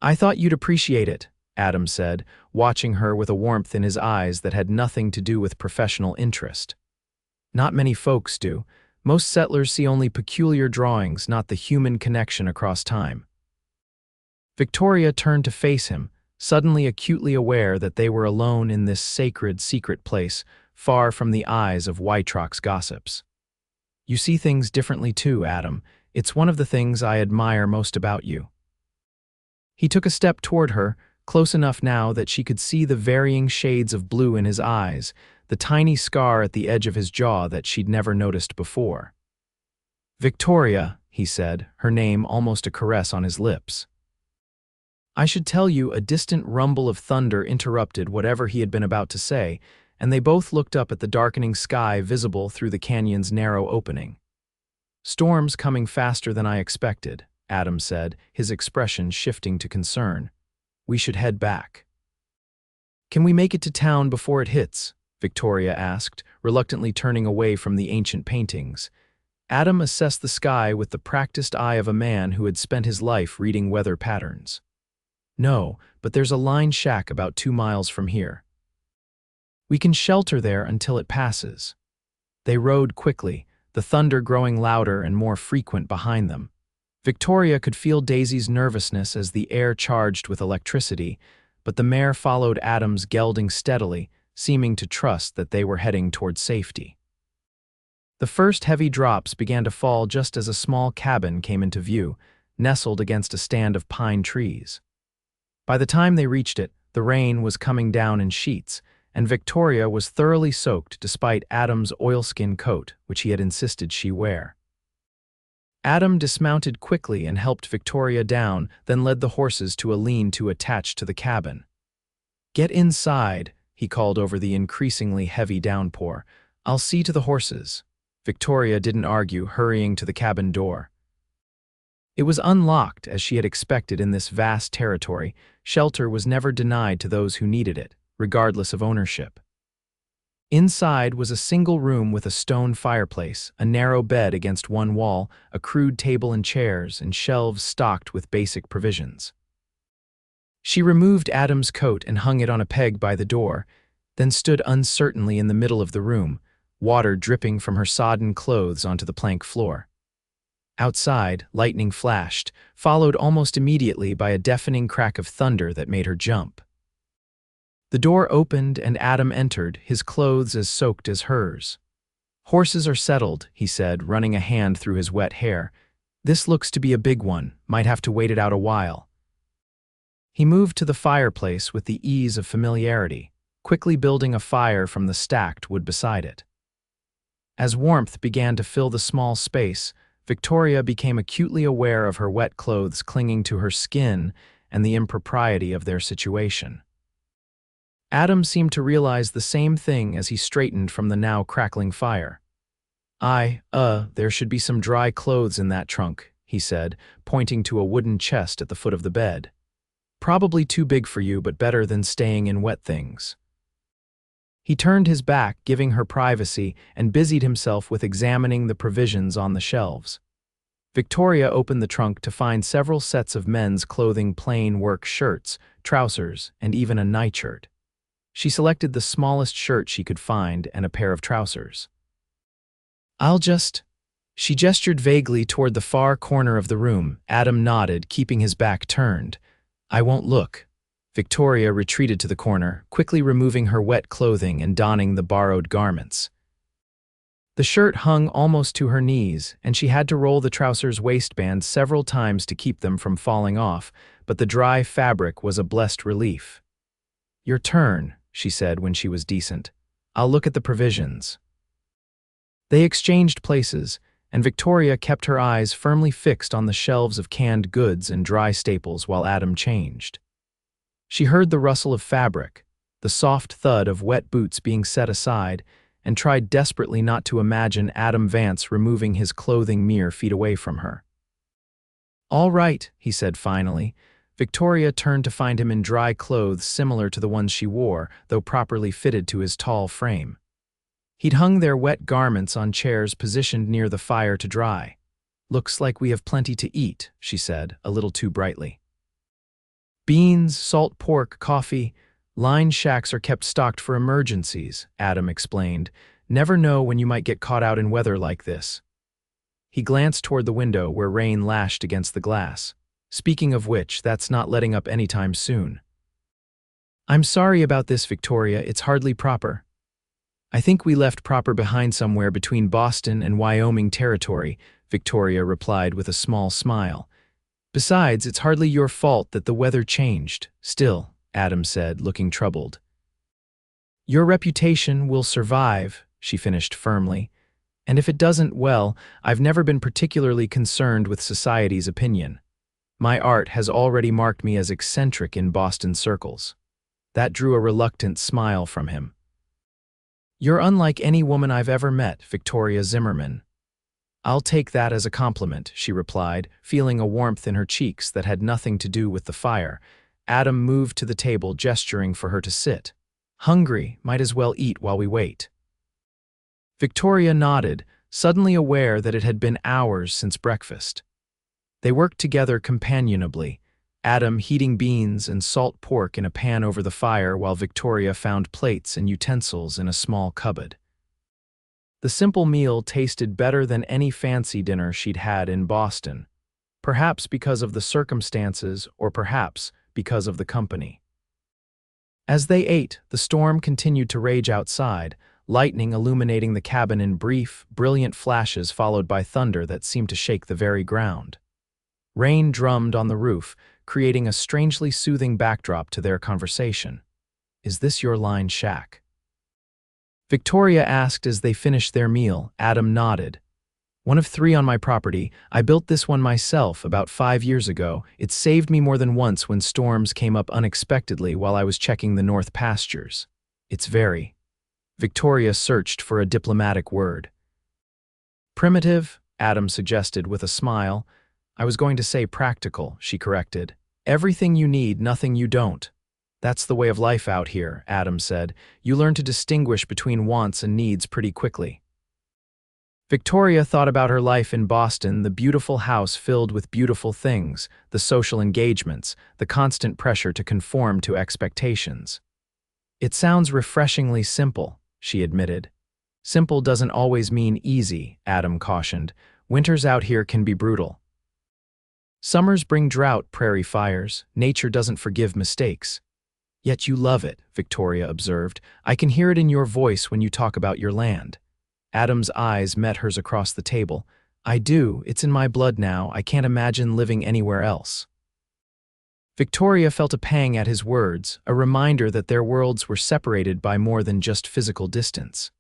"I thought you'd appreciate it," Adam said, watching her with a warmth in his eyes that had nothing to do with professional interest. "Not many folks do. Most settlers see only peculiar drawings, not the human connection across time." Victoria turned to face him, suddenly acutely aware that they were alone in this sacred, secret place, far from the eyes of Wytrock's gossips. "You see things differently too, Adam. It's one of the things I admire most about you." He took a step toward her, close enough now that she could see the varying shades of blue in his eyes, the tiny scar at the edge of his jaw that she'd never noticed before. "Victoria," he said, her name almost a caress on his lips. "I should tell you," a distant rumble of thunder interrupted whatever he had been about to say, and they both looked up at the darkening sky visible through the canyon's narrow opening. "Storm's coming faster than I expected," Adam said, his expression shifting to concern. "We should head back." "Can we make it to town before it hits?" Victoria asked, reluctantly turning away from the ancient paintings. Adam assessed the sky with the practiced eye of a man who had spent his life reading weather patterns. "No, but there's a line shack about 2 miles from here. We can shelter there until it passes." They rode quickly, the thunder growing louder and more frequent behind them. Victoria could feel Daisy's nervousness as the air charged with electricity, but the mare followed Adam's gelding steadily, seeming to trust that they were heading toward safety. The first heavy drops began to fall just as a small cabin came into view, nestled against a stand of pine trees. By the time they reached it, the rain was coming down in sheets, and Victoria was thoroughly soaked despite Adam's oilskin coat, which he had insisted she wear. Adam dismounted quickly and helped Victoria down, then led the horses to a lean-to attached to the cabin. "Get inside," he called over the increasingly heavy downpour. "I'll see to the horses." Victoria didn't argue, hurrying to the cabin door. It was unlocked, as she had expected in this vast territory. Shelter was never denied to those who needed it, regardless of ownership. Inside was a single room with a stone fireplace, a narrow bed against one wall, a crude table and chairs, and shelves stocked with basic provisions. She removed Adam's coat and hung it on a peg by the door, then stood uncertainly in the middle of the room, water dripping from her sodden clothes onto the plank floor. Outside, lightning flashed, followed almost immediately by a deafening crack of thunder that made her jump. The door opened and Adam entered, his clothes as soaked as hers. "Horses are settled," he said, running a hand through his wet hair. "This looks to be a big one, might have to wait it out a while." He moved to the fireplace with the ease of familiarity, quickly building a fire from the stacked wood beside it. As warmth began to fill the small space, Victoria became acutely aware of her wet clothes clinging to her skin and the impropriety of their situation. Adam seemed to realize the same thing as he straightened from the now crackling fire. There should be some dry clothes in that trunk," he said, pointing to a wooden chest at the foot of the bed. "Probably too big for you, but better than staying in wet things." He turned his back, giving her privacy, and busied himself with examining the provisions on the shelves. Victoria opened the trunk to find several sets of men's clothing, plain work shirts, trousers, and even a nightshirt. She selected the smallest shirt she could find and a pair of trousers. She gestured vaguely toward the far corner of the room. Adam nodded, keeping his back turned. "I won't look." Victoria retreated to the corner, quickly removing her wet clothing and donning the borrowed garments. The shirt hung almost to her knees, and she had to roll the trousers' waistband several times to keep them from falling off, but the dry fabric was a blessed relief. "Your turn," she said when she was decent. "I'll look at the provisions." They exchanged places, and Victoria kept her eyes firmly fixed on the shelves of canned goods and dry staples while Adam changed. She heard the rustle of fabric, the soft thud of wet boots being set aside, and tried desperately not to imagine Adam Vance removing his clothing mere feet away from her. "All right," he said finally. Victoria turned to find him in dry clothes similar to the ones she wore, though properly fitted to his tall frame. He'd hung their wet garments on chairs positioned near the fire to dry. "Looks like we have plenty to eat," she said, a little too brightly. "Beans, salt pork, coffee. Line shacks are kept stocked for emergencies," Adam explained. "Never know when you might get caught out in weather like this." He glanced toward the window where rain lashed against the glass. "Speaking of which, that's not letting up anytime soon." "I'm sorry about this, Victoria. It's hardly proper." "I think we left proper behind somewhere between Boston and Wyoming Territory," Victoria replied with a small smile. "Besides, it's hardly your fault that the weather changed. Still," Adam said, looking troubled. "Your reputation will survive," she finished firmly. "And if it doesn't, well, I've never been particularly concerned with society's opinion. My art has already marked me as eccentric in Boston circles." That drew a reluctant smile from him. "You're unlike any woman I've ever met, Victoria Zimmerman." "I'll take that as a compliment," she replied, feeling a warmth in her cheeks that had nothing to do with the fire. Adam moved to the table, gesturing for her to sit. "Hungry, might as well eat while we wait." Victoria nodded, suddenly aware that it had been hours since breakfast. They worked together companionably, Adam heating beans and salt pork in a pan over the fire while Victoria found plates and utensils in a small cupboard. The simple meal tasted better than any fancy dinner she'd had in Boston, perhaps because of the circumstances or perhaps because of the company. As they ate, the storm continued to rage outside, lightning illuminating the cabin in brief, brilliant flashes followed by thunder that seemed to shake the very ground. Rain drummed on the roof, creating a strangely soothing backdrop to their conversation. "Is this your line shack?" Victoria asked as they finished their meal. Adam nodded. "One of 3 on my property. I built this one myself about 5 years ago. It saved me more than once when storms came up unexpectedly while I was checking the north pastures. It's very..." Victoria searched for a diplomatic word. "Primitive," Adam suggested with a smile. "I was going to say practical," she corrected. "Everything you need, nothing you don't." "That's the way of life out here," Adam said. "You learn to distinguish between wants and needs pretty quickly." Victoria thought about her life in Boston, the beautiful house filled with beautiful things, the social engagements, the constant pressure to conform to expectations. "It sounds refreshingly simple," she admitted. "Simple doesn't always mean easy," Adam cautioned. "Winters out here can be brutal. Summers bring drought, prairie fires. Nature doesn't forgive mistakes." "Yet you love it," Victoria observed. "I can hear it in your voice when you talk about your land." Adam's eyes met hers across the table. "I do. It's in my blood now. I can't imagine living anywhere else." Victoria felt a pang at his words, a reminder that their worlds were separated by more than just physical distance.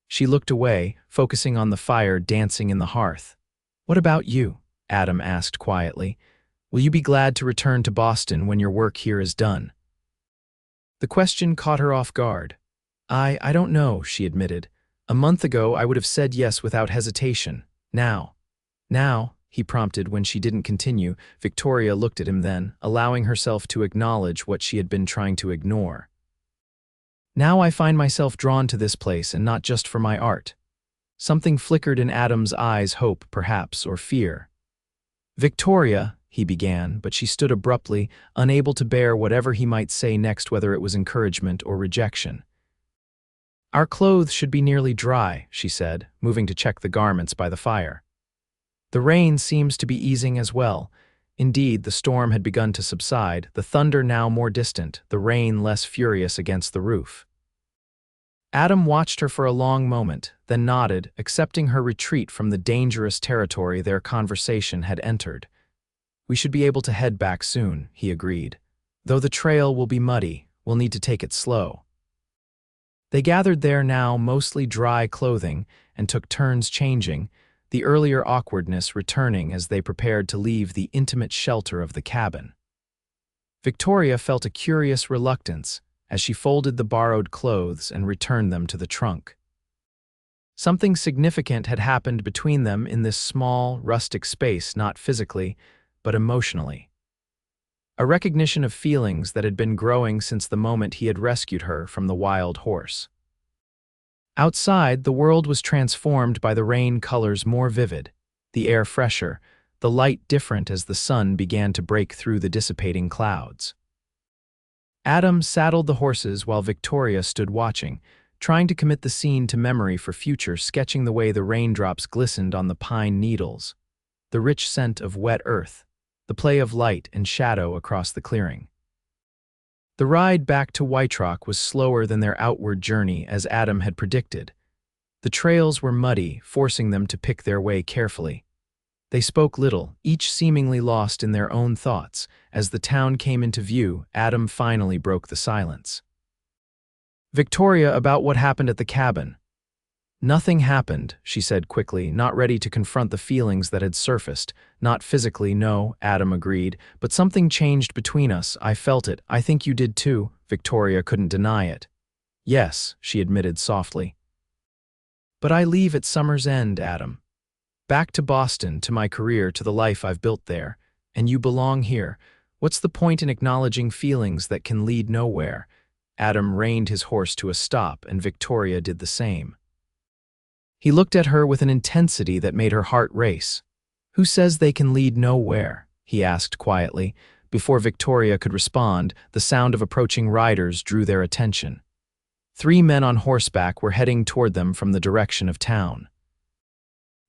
She looked away, focusing on the fire dancing in the hearth. "What about you?" Adam asked quietly. "Will you be glad to return to Boston when your work here is done?" The question caught her off guard. I don't know," she admitted. "A month ago I would have said yes without hesitation. Now, he prompted when she didn't continue. Victoria looked at him then, allowing herself to acknowledge what she had been trying to ignore. "Now I find myself drawn to this place, and not just for my art." Something flickered in Adam's eyes, hope, perhaps, or fear. "Victoria," he began, but she stood abruptly, unable to bear whatever he might say next, whether it was encouragement or rejection. "Our clothes should be nearly dry," she said, moving to check the garments by the fire. "The rain seems to be easing as well." Indeed, the storm had begun to subside, the thunder now more distant, the rain less furious against the roof. Adam watched her for a long moment, then nodded, accepting her retreat from the dangerous territory their conversation had entered. "We should be able to head back soon," he agreed. "Though the trail will be muddy, we'll need to take it slow." They gathered there now mostly dry clothing and took turns changing, the earlier awkwardness returning as they prepared to leave the intimate shelter of the cabin. Victoria felt a curious reluctance as she folded the borrowed clothes and returned them to the trunk. Something significant had happened between them in this small, rustic space, not physically, but emotionally. A recognition of feelings that had been growing since the moment he had rescued her from the wild horse. Outside, the world was transformed by the rain colors more vivid, the air fresher, the light different as the sun began to break through the dissipating clouds. Adam saddled the horses while Victoria stood watching, trying to commit the scene to memory for future, sketching the way the raindrops glistened on the pine needles, the rich scent of wet earth, the play of light and shadow across the clearing. The ride back to White Rock was slower than their outward journey, as Adam had predicted. The trails were muddy, forcing them to pick their way carefully. They spoke little, each seemingly lost in their own thoughts. As the town came into view, Adam finally broke the silence. "Victoria, about what happened at the cabin." "Nothing happened," she said quickly, not ready to confront the feelings that had surfaced. "Not physically, no," Adam agreed, "but something changed between us. I felt it. I think you did too." Victoria couldn't deny it. "Yes," she admitted softly. "But I leave at summer's end, Adam. Back to Boston, to my career, to the life I've built there. And you belong here. What's the point in acknowledging feelings that can lead nowhere?" Adam reined his horse to a stop, and Victoria did the same. He looked at her with an intensity that made her heart race. "Who says they can lead nowhere?" he asked quietly. Before Victoria could respond, the sound of approaching riders drew their attention. 3 men on horseback were heading toward them from the direction of town.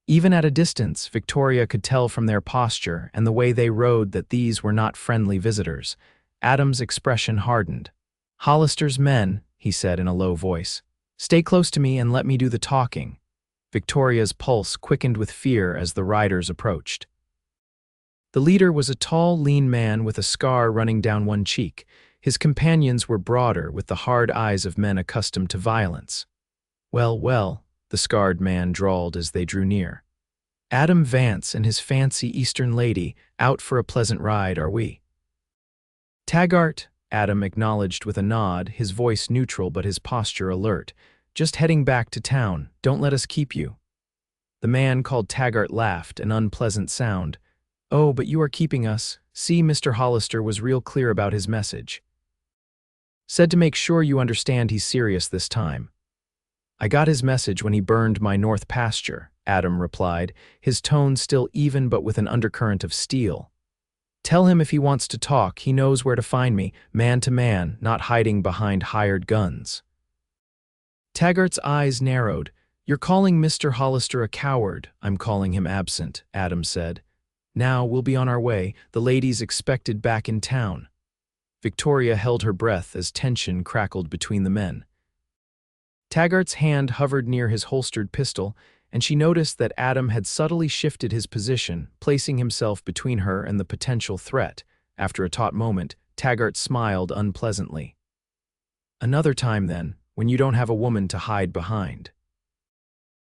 Even at a distance, Victoria could tell from their posture and the way they rode that these were not friendly visitors. Adam's expression hardened. "Hollister's men," he said in a low voice. "Stay close to me and let me do the talking." Victoria's pulse quickened with fear as the riders approached. The leader was a tall, lean man with a scar running down one cheek. His companions were broader, with the hard eyes of men accustomed to violence. "Well, well," the scarred man drawled as they drew near. "Adam Vance and his fancy Eastern lady, out for a pleasant ride, are we?" "Taggart," Adam acknowledged with a nod, his voice neutral but his posture alert. "Just heading back to town. Don't let us keep you." The man called Taggart laughed, an unpleasant sound. "Oh, but you are keeping us. See, Mr. Hollister was real clear about his message. Said to make sure you understand he's serious this time." "I got his message when he burned my north pasture," Adam replied, his tone still even but with an undercurrent of steel. "Tell him if he wants to talk, he knows where to find me, man to man, not hiding behind hired guns." Taggart's eyes narrowed. "You're calling Mr. Hollister a coward." "I'm calling him absent," Adam said. "Now we'll be on our way. The lady's expected back in town." Victoria held her breath as tension crackled between the men. Taggart's hand hovered near his holstered pistol, and she noticed that Adam had subtly shifted his position, placing himself between her and the potential threat. After a taut moment, Taggart smiled unpleasantly. "Another time, then, when you don't have a woman to hide behind."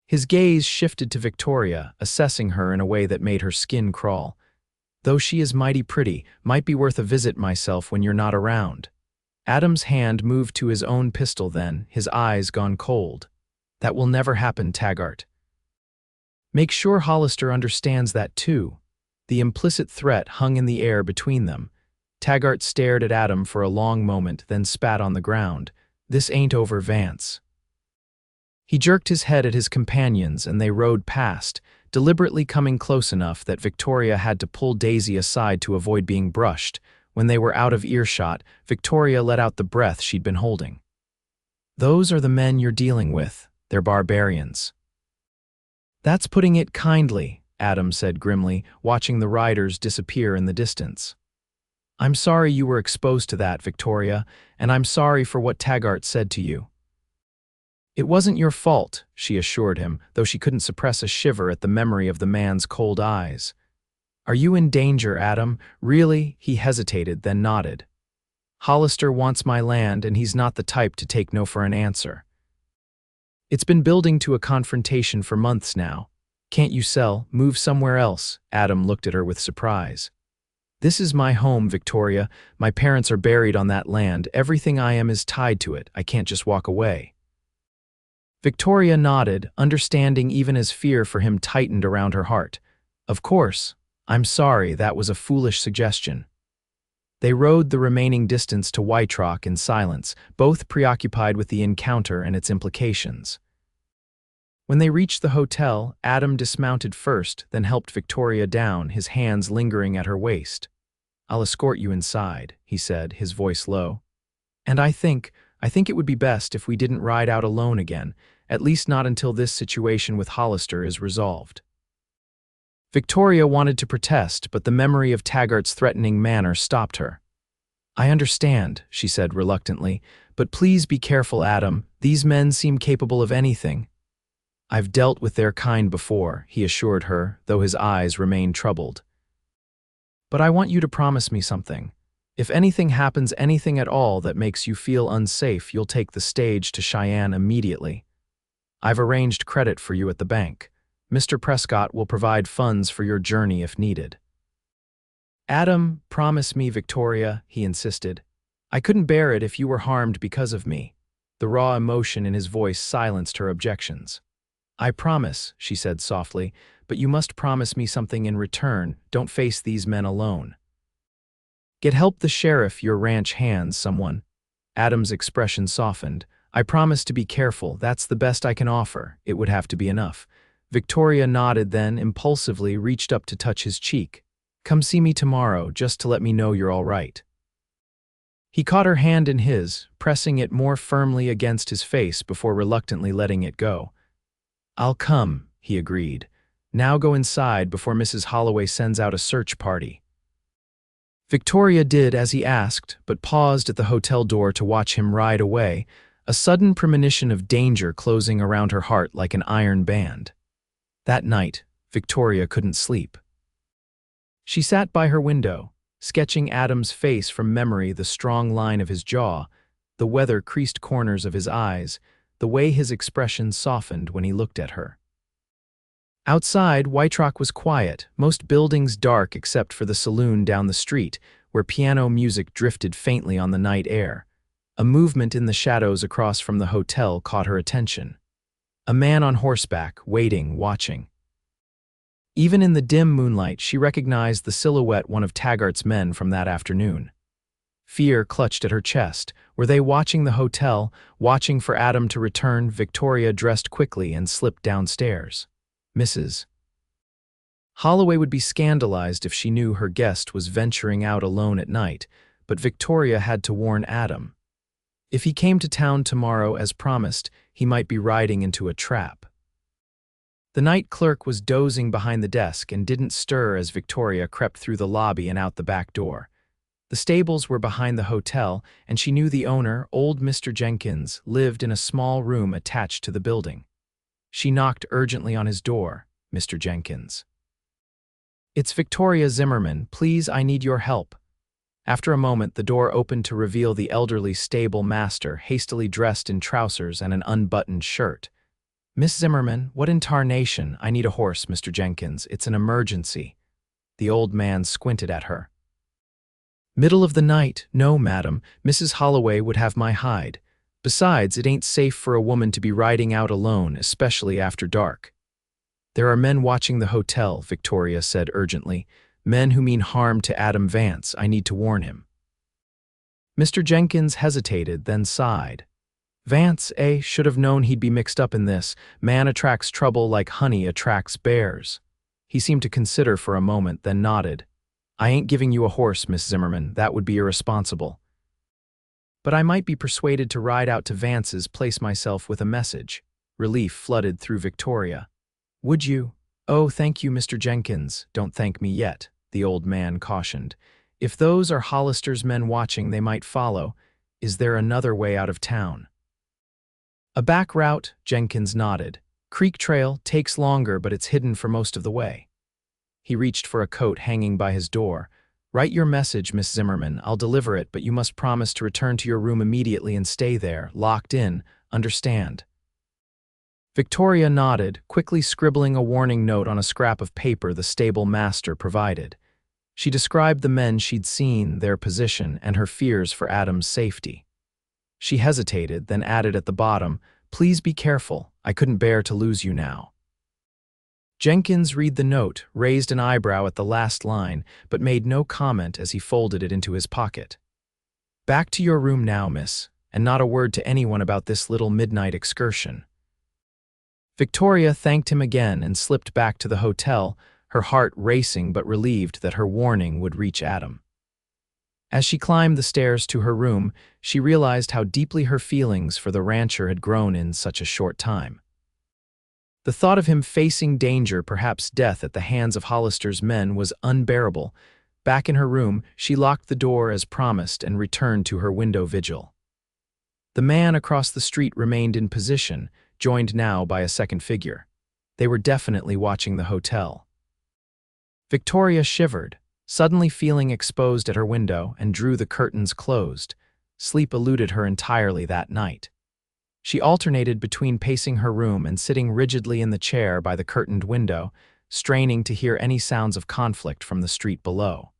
His gaze shifted to Victoria, assessing her in a way that made her skin crawl. "Though she is mighty pretty, might be worth a visit myself when you're not around." Adam's hand moved to his own pistol then, his eyes gone cold. "That will never happen, Taggart." "Make sure Hollister understands that too." The implicit threat hung in the air between them. Taggart stared at Adam for a long moment, then spat on the ground. "This ain't over, Vance." He jerked his head at his companions and they rode past, deliberately coming close enough that Victoria had to pull Daisy aside to avoid being brushed. When they were out of earshot, Victoria let out the breath she'd been holding. "Those are the men you're dealing with. They're barbarians." "That's putting it kindly," Adam said grimly, watching the riders disappear in the distance. "I'm sorry you were exposed to that, Victoria, and I'm sorry for what Taggart said to you." It wasn't your fault, she assured him, though she couldn't suppress a shiver at the memory of the man's cold eyes. Are you in danger, Adam? Really? He hesitated, then nodded. Hollister wants my land, and he's not the type to take no for an answer. It's been building to a confrontation for months now. Can't you sell? Move somewhere else? Adam looked at her with surprise. This is my home, Victoria. My parents are buried on that land. Everything I am is tied to it. I can't just walk away. Victoria nodded, understanding even as fear for him tightened around her heart. Of course. I'm sorry, that was a foolish suggestion. They rode the remaining distance to Wyoming in silence, both preoccupied with the encounter and its implications. When they reached the hotel, Adam dismounted first, then helped Victoria down, his hands lingering at her waist. I'll escort you inside, he said, his voice low. And I think it would be best if we didn't ride out alone again, at least not until this situation with Hollister is resolved. Victoria wanted to protest, but the memory of Taggart's threatening manner stopped her. I understand, she said reluctantly, but please be careful, Adam. These men seem capable of anything. I've dealt with their kind before, he assured her, though his eyes remained troubled. But I want you to promise me something. If anything happens, anything at all that makes you feel unsafe, you'll take the stage to Cheyenne immediately. I've arranged credit for you at the bank. Mr. Prescott will provide funds for your journey if needed. Adam, promise me, Victoria, he insisted. I couldn't bear it if you were harmed because of me. The raw emotion in his voice silenced her objections. I promise, she said softly, but you must promise me something in return. Don't face these men alone. Get help the sheriff your ranch hands, someone. Adam's expression softened. I promise to be careful. That's the best I can offer. It would have to be enough. Victoria nodded, then impulsively reached up to touch his cheek. Come see me tomorrow, just to let me know you're all right. He caught her hand in his, pressing it more firmly against his face before reluctantly letting it go. I'll come, he agreed. Now go inside before Mrs. Holloway sends out a search party. Victoria did as he asked, but paused at the hotel door to watch him ride away, a sudden premonition of danger closing around her heart like an iron band. That night, Victoria couldn't sleep. She sat by her window, sketching Adam's face from memory, the strong line of his jaw, the weather-creased corners of his eyes, the way his expression softened when he looked at her. Outside, Wyoming was quiet, most buildings dark except for the saloon down the street, where piano music drifted faintly on the night air. A movement in the shadows across from the hotel caught her attention. A man on horseback, waiting, watching. Even in the dim moonlight, she recognized the silhouette one of Taggart's men from that afternoon. Fear clutched at her chest. Were they watching the hotel, watching for Adam to return? Victoria dressed quickly and slipped downstairs. Mrs. Holloway would be scandalized if she knew her guest was venturing out alone at night, but Victoria had to warn Adam. If he came to town tomorrow as promised, he might be riding into a trap. The night clerk was dozing behind the desk and didn't stir as Victoria crept through the lobby and out the back door. The stables were behind the hotel, and she knew the owner, old Mr. Jenkins, lived in a small room attached to the building. She knocked urgently on his door. Mr. Jenkins. It's Victoria Zimmerman. Please, I need your help. After a moment, the door opened to reveal the elderly stable master, hastily dressed in trousers and an unbuttoned shirt. Miss Zimmerman, what in tarnation? I need a horse, Mr. Jenkins. It's an emergency. The old man squinted at her. Middle of the night? No, madam. Mrs. Holloway would have my hide. Besides, it ain't safe for a woman to be riding out alone, especially after dark. There are men watching the hotel, Victoria said urgently. Men who mean harm to Adam Vance. I need to warn him. Mr. Jenkins hesitated, then sighed. Vance, should have known he'd be mixed up in this. Man attracts trouble like honey attracts bears. He seemed to consider for a moment, then nodded. I ain't giving you a horse, Miss Zimmerman. That would be irresponsible. But I might be persuaded to ride out to Vance's, place myself with a message. Relief flooded through Victoria. Would you? Oh, thank you, Mr. Jenkins. Don't thank me yet, the old man cautioned. If those are Hollister's men watching, they might follow. Is there another way out of town? A back route, Jenkins nodded. Creek Trail takes longer, but it's hidden for most of the way. He reached for a coat hanging by his door. Write your message, Miss Zimmerman. I'll deliver it, but you must promise to return to your room immediately and stay there, locked in. Understand? Victoria nodded, quickly scribbling a warning note on a scrap of paper the stable master provided. She described the men she'd seen, their position, and her fears for Adam's safety. She hesitated, then added at the bottom, "Please be careful. I couldn't bear to lose you now." Jenkins read the note, raised an eyebrow at the last line, but made no comment as he folded it into his pocket. "Back to your room now, miss, and not a word to anyone about this little midnight excursion." Victoria thanked him again and slipped back to the hotel, her heart racing but relieved that her warning would reach Adam. As she climbed the stairs to her room, she realized how deeply her feelings for the rancher had grown in such a short time. The thought of him facing danger, perhaps death, at the hands of Hollister's men was unbearable. Back in her room, she locked the door as promised and returned to her window vigil. The man across the street remained in position, joined now by a second figure. They were definitely watching the hotel. Victoria shivered, suddenly feeling exposed at her window, and drew the curtains closed. Sleep eluded her entirely that night. She alternated between pacing her room and sitting rigidly in the chair by the curtained window, straining to hear any sounds of conflict from the street below.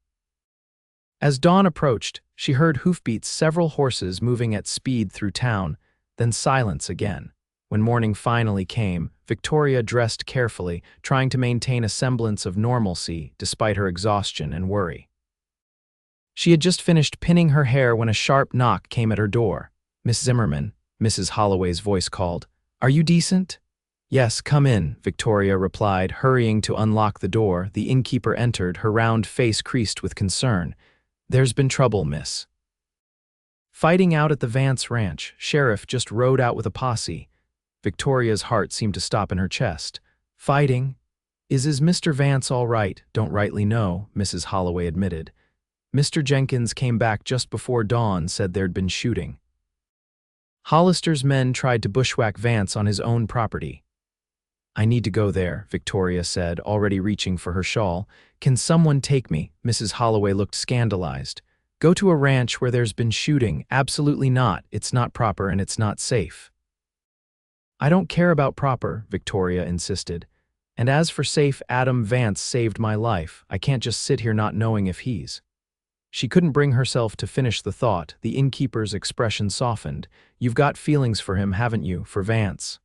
As dawn approached, she heard hoofbeats, several horses moving at speed through town, then silence again. When morning finally came, Victoria dressed carefully, trying to maintain a semblance of normalcy despite her exhaustion and worry. She had just finished pinning her hair when a sharp knock came at her door. "Miss Zimmerman," Mrs. Holloway's voice called. "Are you decent?" "Yes, come in," Victoria replied, hurrying to unlock the door. The innkeeper entered, her round face creased with concern. "There's been trouble, miss." "Fighting out at the Vance ranch. Sheriff just rode out with a posse." Victoria's heart seemed to stop in her chest. "Fighting? Is Mr. Vance all right?" "Don't rightly know," Mrs. Holloway admitted. "Mr. Jenkins came back just before dawn, said there'd been shooting. Hollister's men tried to bushwhack Vance on his own property." "I need to go there," Victoria said, already reaching for her shawl. "Can someone take me?" Mrs. Holloway looked scandalized. "Go to a ranch where there's been shooting? Absolutely not. It's not proper and it's not safe." "I don't care about proper," Victoria insisted. "And as for safe, Adam Vance saved my life. I can't just sit here not knowing if he's—" She couldn't bring herself to finish the thought. The innkeeper's expression softened. "You've got feelings for him, haven't you, for Vance?"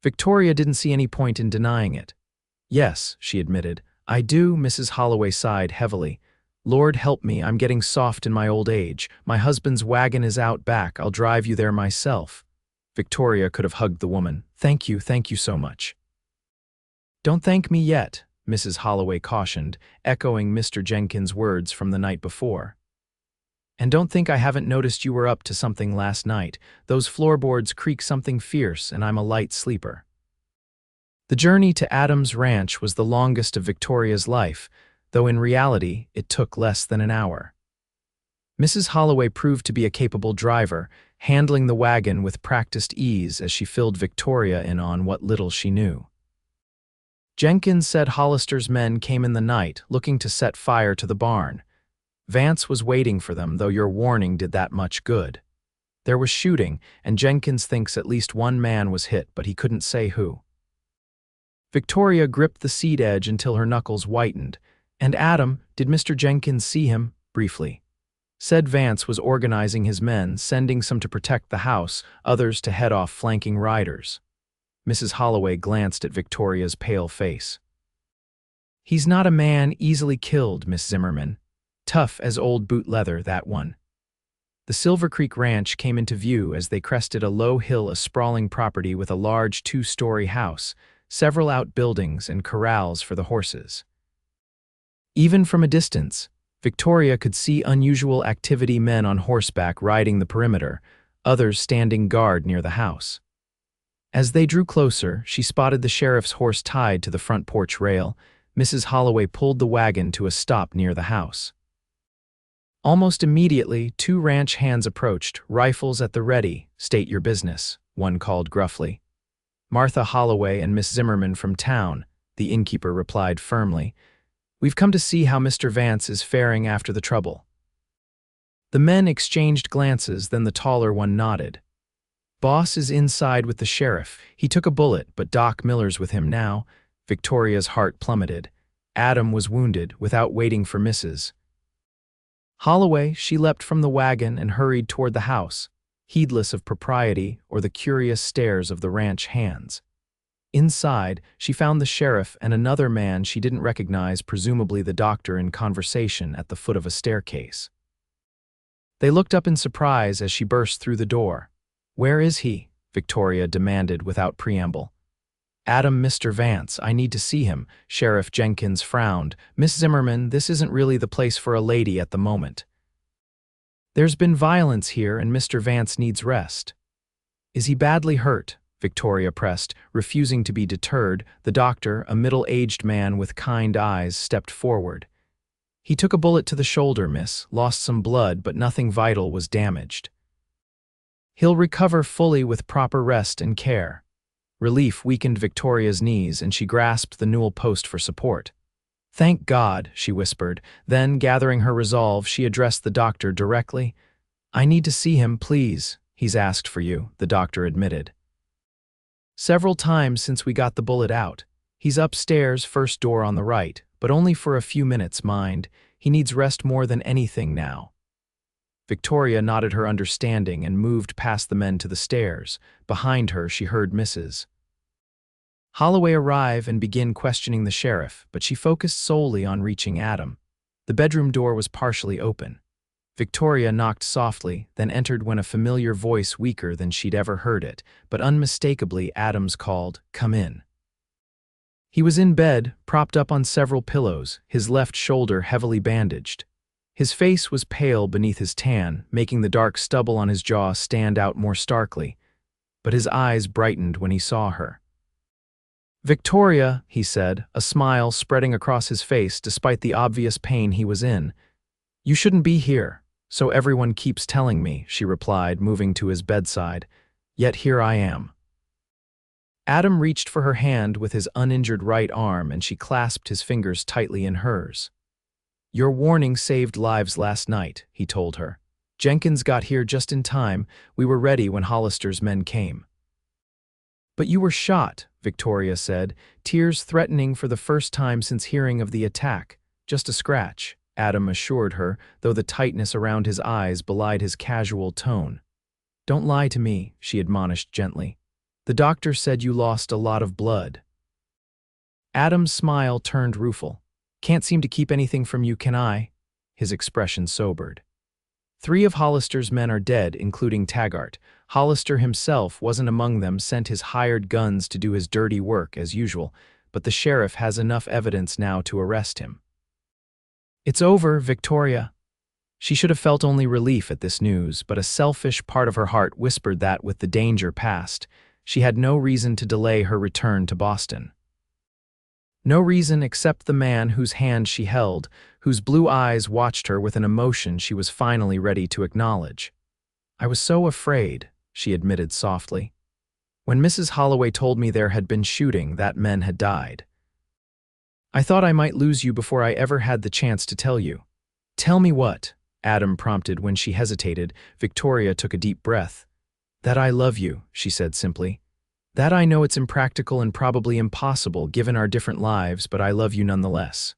Victoria didn't see any point in denying it. "Yes," she admitted. "I do." Mrs. Holloway sighed heavily. "Lord help me, I'm getting soft in my old age. My husband's wagon is out back. I'll drive you there myself." Victoria could have hugged the woman. Thank you so much." "Don't thank me yet," Mrs. Holloway cautioned, echoing Mr. Jenkins' words from the night before. "And don't think I haven't noticed you were up to something last night. Those floorboards creak something fierce, and I'm a light sleeper." The journey to Adam's ranch was the longest of Victoria's life, though in reality it took less than an hour. Mrs. Holloway proved to be a capable driver, handling the wagon with practiced ease as she filled Victoria in on what little she knew. Jenkins said Hollister's men came in the night, looking to set fire to the barn. Vance was waiting for them, though your warning did that much good. There was shooting, and Jenkins thinks at least one man was hit, but he couldn't say who. Victoria gripped the seat edge until her knuckles whitened. "And Adam, did Mr. Jenkins see him?" "Briefly. Said Vance was organizing his men, sending some to protect the house, others to head off flanking riders." Mrs. Holloway glanced at Victoria's pale face. "He's not a man easily killed, Miss Zimmerman. Tough as old boot leather, that one." The Silver Creek Ranch came into view as they crested a low hill, a sprawling property with a large two-story house, several outbuildings and corrals for the horses. Even from a distance, Victoria could see unusual activity, men on horseback riding the perimeter, others standing guard near the house. As they drew closer, she spotted the sheriff's horse tied to the front porch rail. Mrs. Holloway pulled the wagon to a stop near the house. Almost immediately, two ranch hands approached, rifles at the ready. "State your business," one called gruffly. Martha Holloway and Miss Zimmerman from town, the innkeeper replied firmly. We've come to see how Mr. Vance is faring after the trouble. The men exchanged glances, then the taller one nodded. Boss is inside with the sheriff. He took a bullet, but Doc Miller's with him now. Victoria's heart plummeted. Adam was wounded, without waiting for Mrs. Holloway. She leapt from the wagon and hurried toward the house, heedless of propriety or the curious stares of the ranch hands. Inside, she found the sheriff and another man she didn't recognize, presumably the doctor, in conversation at the foot of a staircase. They looked up in surprise as she burst through the door. "Where is he?" Victoria demanded without preamble. "Adam, Mr. Vance, I need to see him." Sheriff Jenkins frowned. "Miss Zimmerman, this isn't really the place for a lady at the moment. There's been violence here and Mr. Vance needs rest." "Is he badly hurt?" Victoria pressed, refusing to be deterred. The doctor, a middle-aged man with kind eyes, stepped forward. "He took a bullet to the shoulder, miss, lost some blood, but nothing vital was damaged. He'll recover fully with proper rest and care." Relief weakened Victoria's knees, and she grasped the newel post for support. "Thank God," she whispered. Then, gathering her resolve, she addressed the doctor directly. "I need to see him, please." "He's asked for you," the doctor admitted. "Several times since we got the bullet out. He's upstairs, first door on the right, but only for a few minutes, mind. He needs rest more than anything now." Victoria nodded her understanding and moved past the men to the stairs. Behind her, she heard Mrs. Holloway arrive and begin questioning the sheriff, but she focused solely on reaching Adam. The bedroom door was partially open. Victoria knocked softly, then entered when a familiar voice, weaker than she'd ever heard it, but unmistakably Adam's, called, "Come in." He was in bed, propped up on several pillows, his left shoulder heavily bandaged. His face was pale beneath his tan, making the dark stubble on his jaw stand out more starkly, but his eyes brightened when he saw her. "Victoria," he said, a smile spreading across his face despite the obvious pain he was in. "You shouldn't be here, so everyone keeps telling me," she replied, moving to his bedside. "Yet here I am." Adam reached for her hand with his uninjured right arm, and she clasped his fingers tightly in hers. "Your warning saved lives last night," he told her. "Jenkins got here just in time. We were ready when Hollister's men came." "But you were shot," Victoria said, tears threatening for the first time since hearing of the attack. "Just a scratch," Adam assured her, though the tightness around his eyes belied his casual tone. "Don't lie to me," she admonished gently. "The doctor said you lost a lot of blood." Adam's smile turned rueful. "Can't seem to keep anything from you, can I?" His expression sobered. "3 of Hollister's men are dead, including Taggart. Hollister himself wasn't among them, sent his hired guns to do his dirty work as usual, but the sheriff has enough evidence now to arrest him." "It's over, Victoria." She should have felt only relief at this news, but a selfish part of her heart whispered that with the danger past, she had no reason to delay her return to Boston. No reason except the man whose hand she held, whose blue eyes watched her with an emotion she was finally ready to acknowledge. "I was so afraid," she admitted softly. "When Mrs. Holloway told me there had been shooting, that men had died. I thought I might lose you before I ever had the chance to tell you." "Tell me what?" Adam prompted. When she hesitated, Victoria took a deep breath. "That I love you," she said simply. "That I know it's impractical and probably impossible given our different lives, but I love you nonetheless."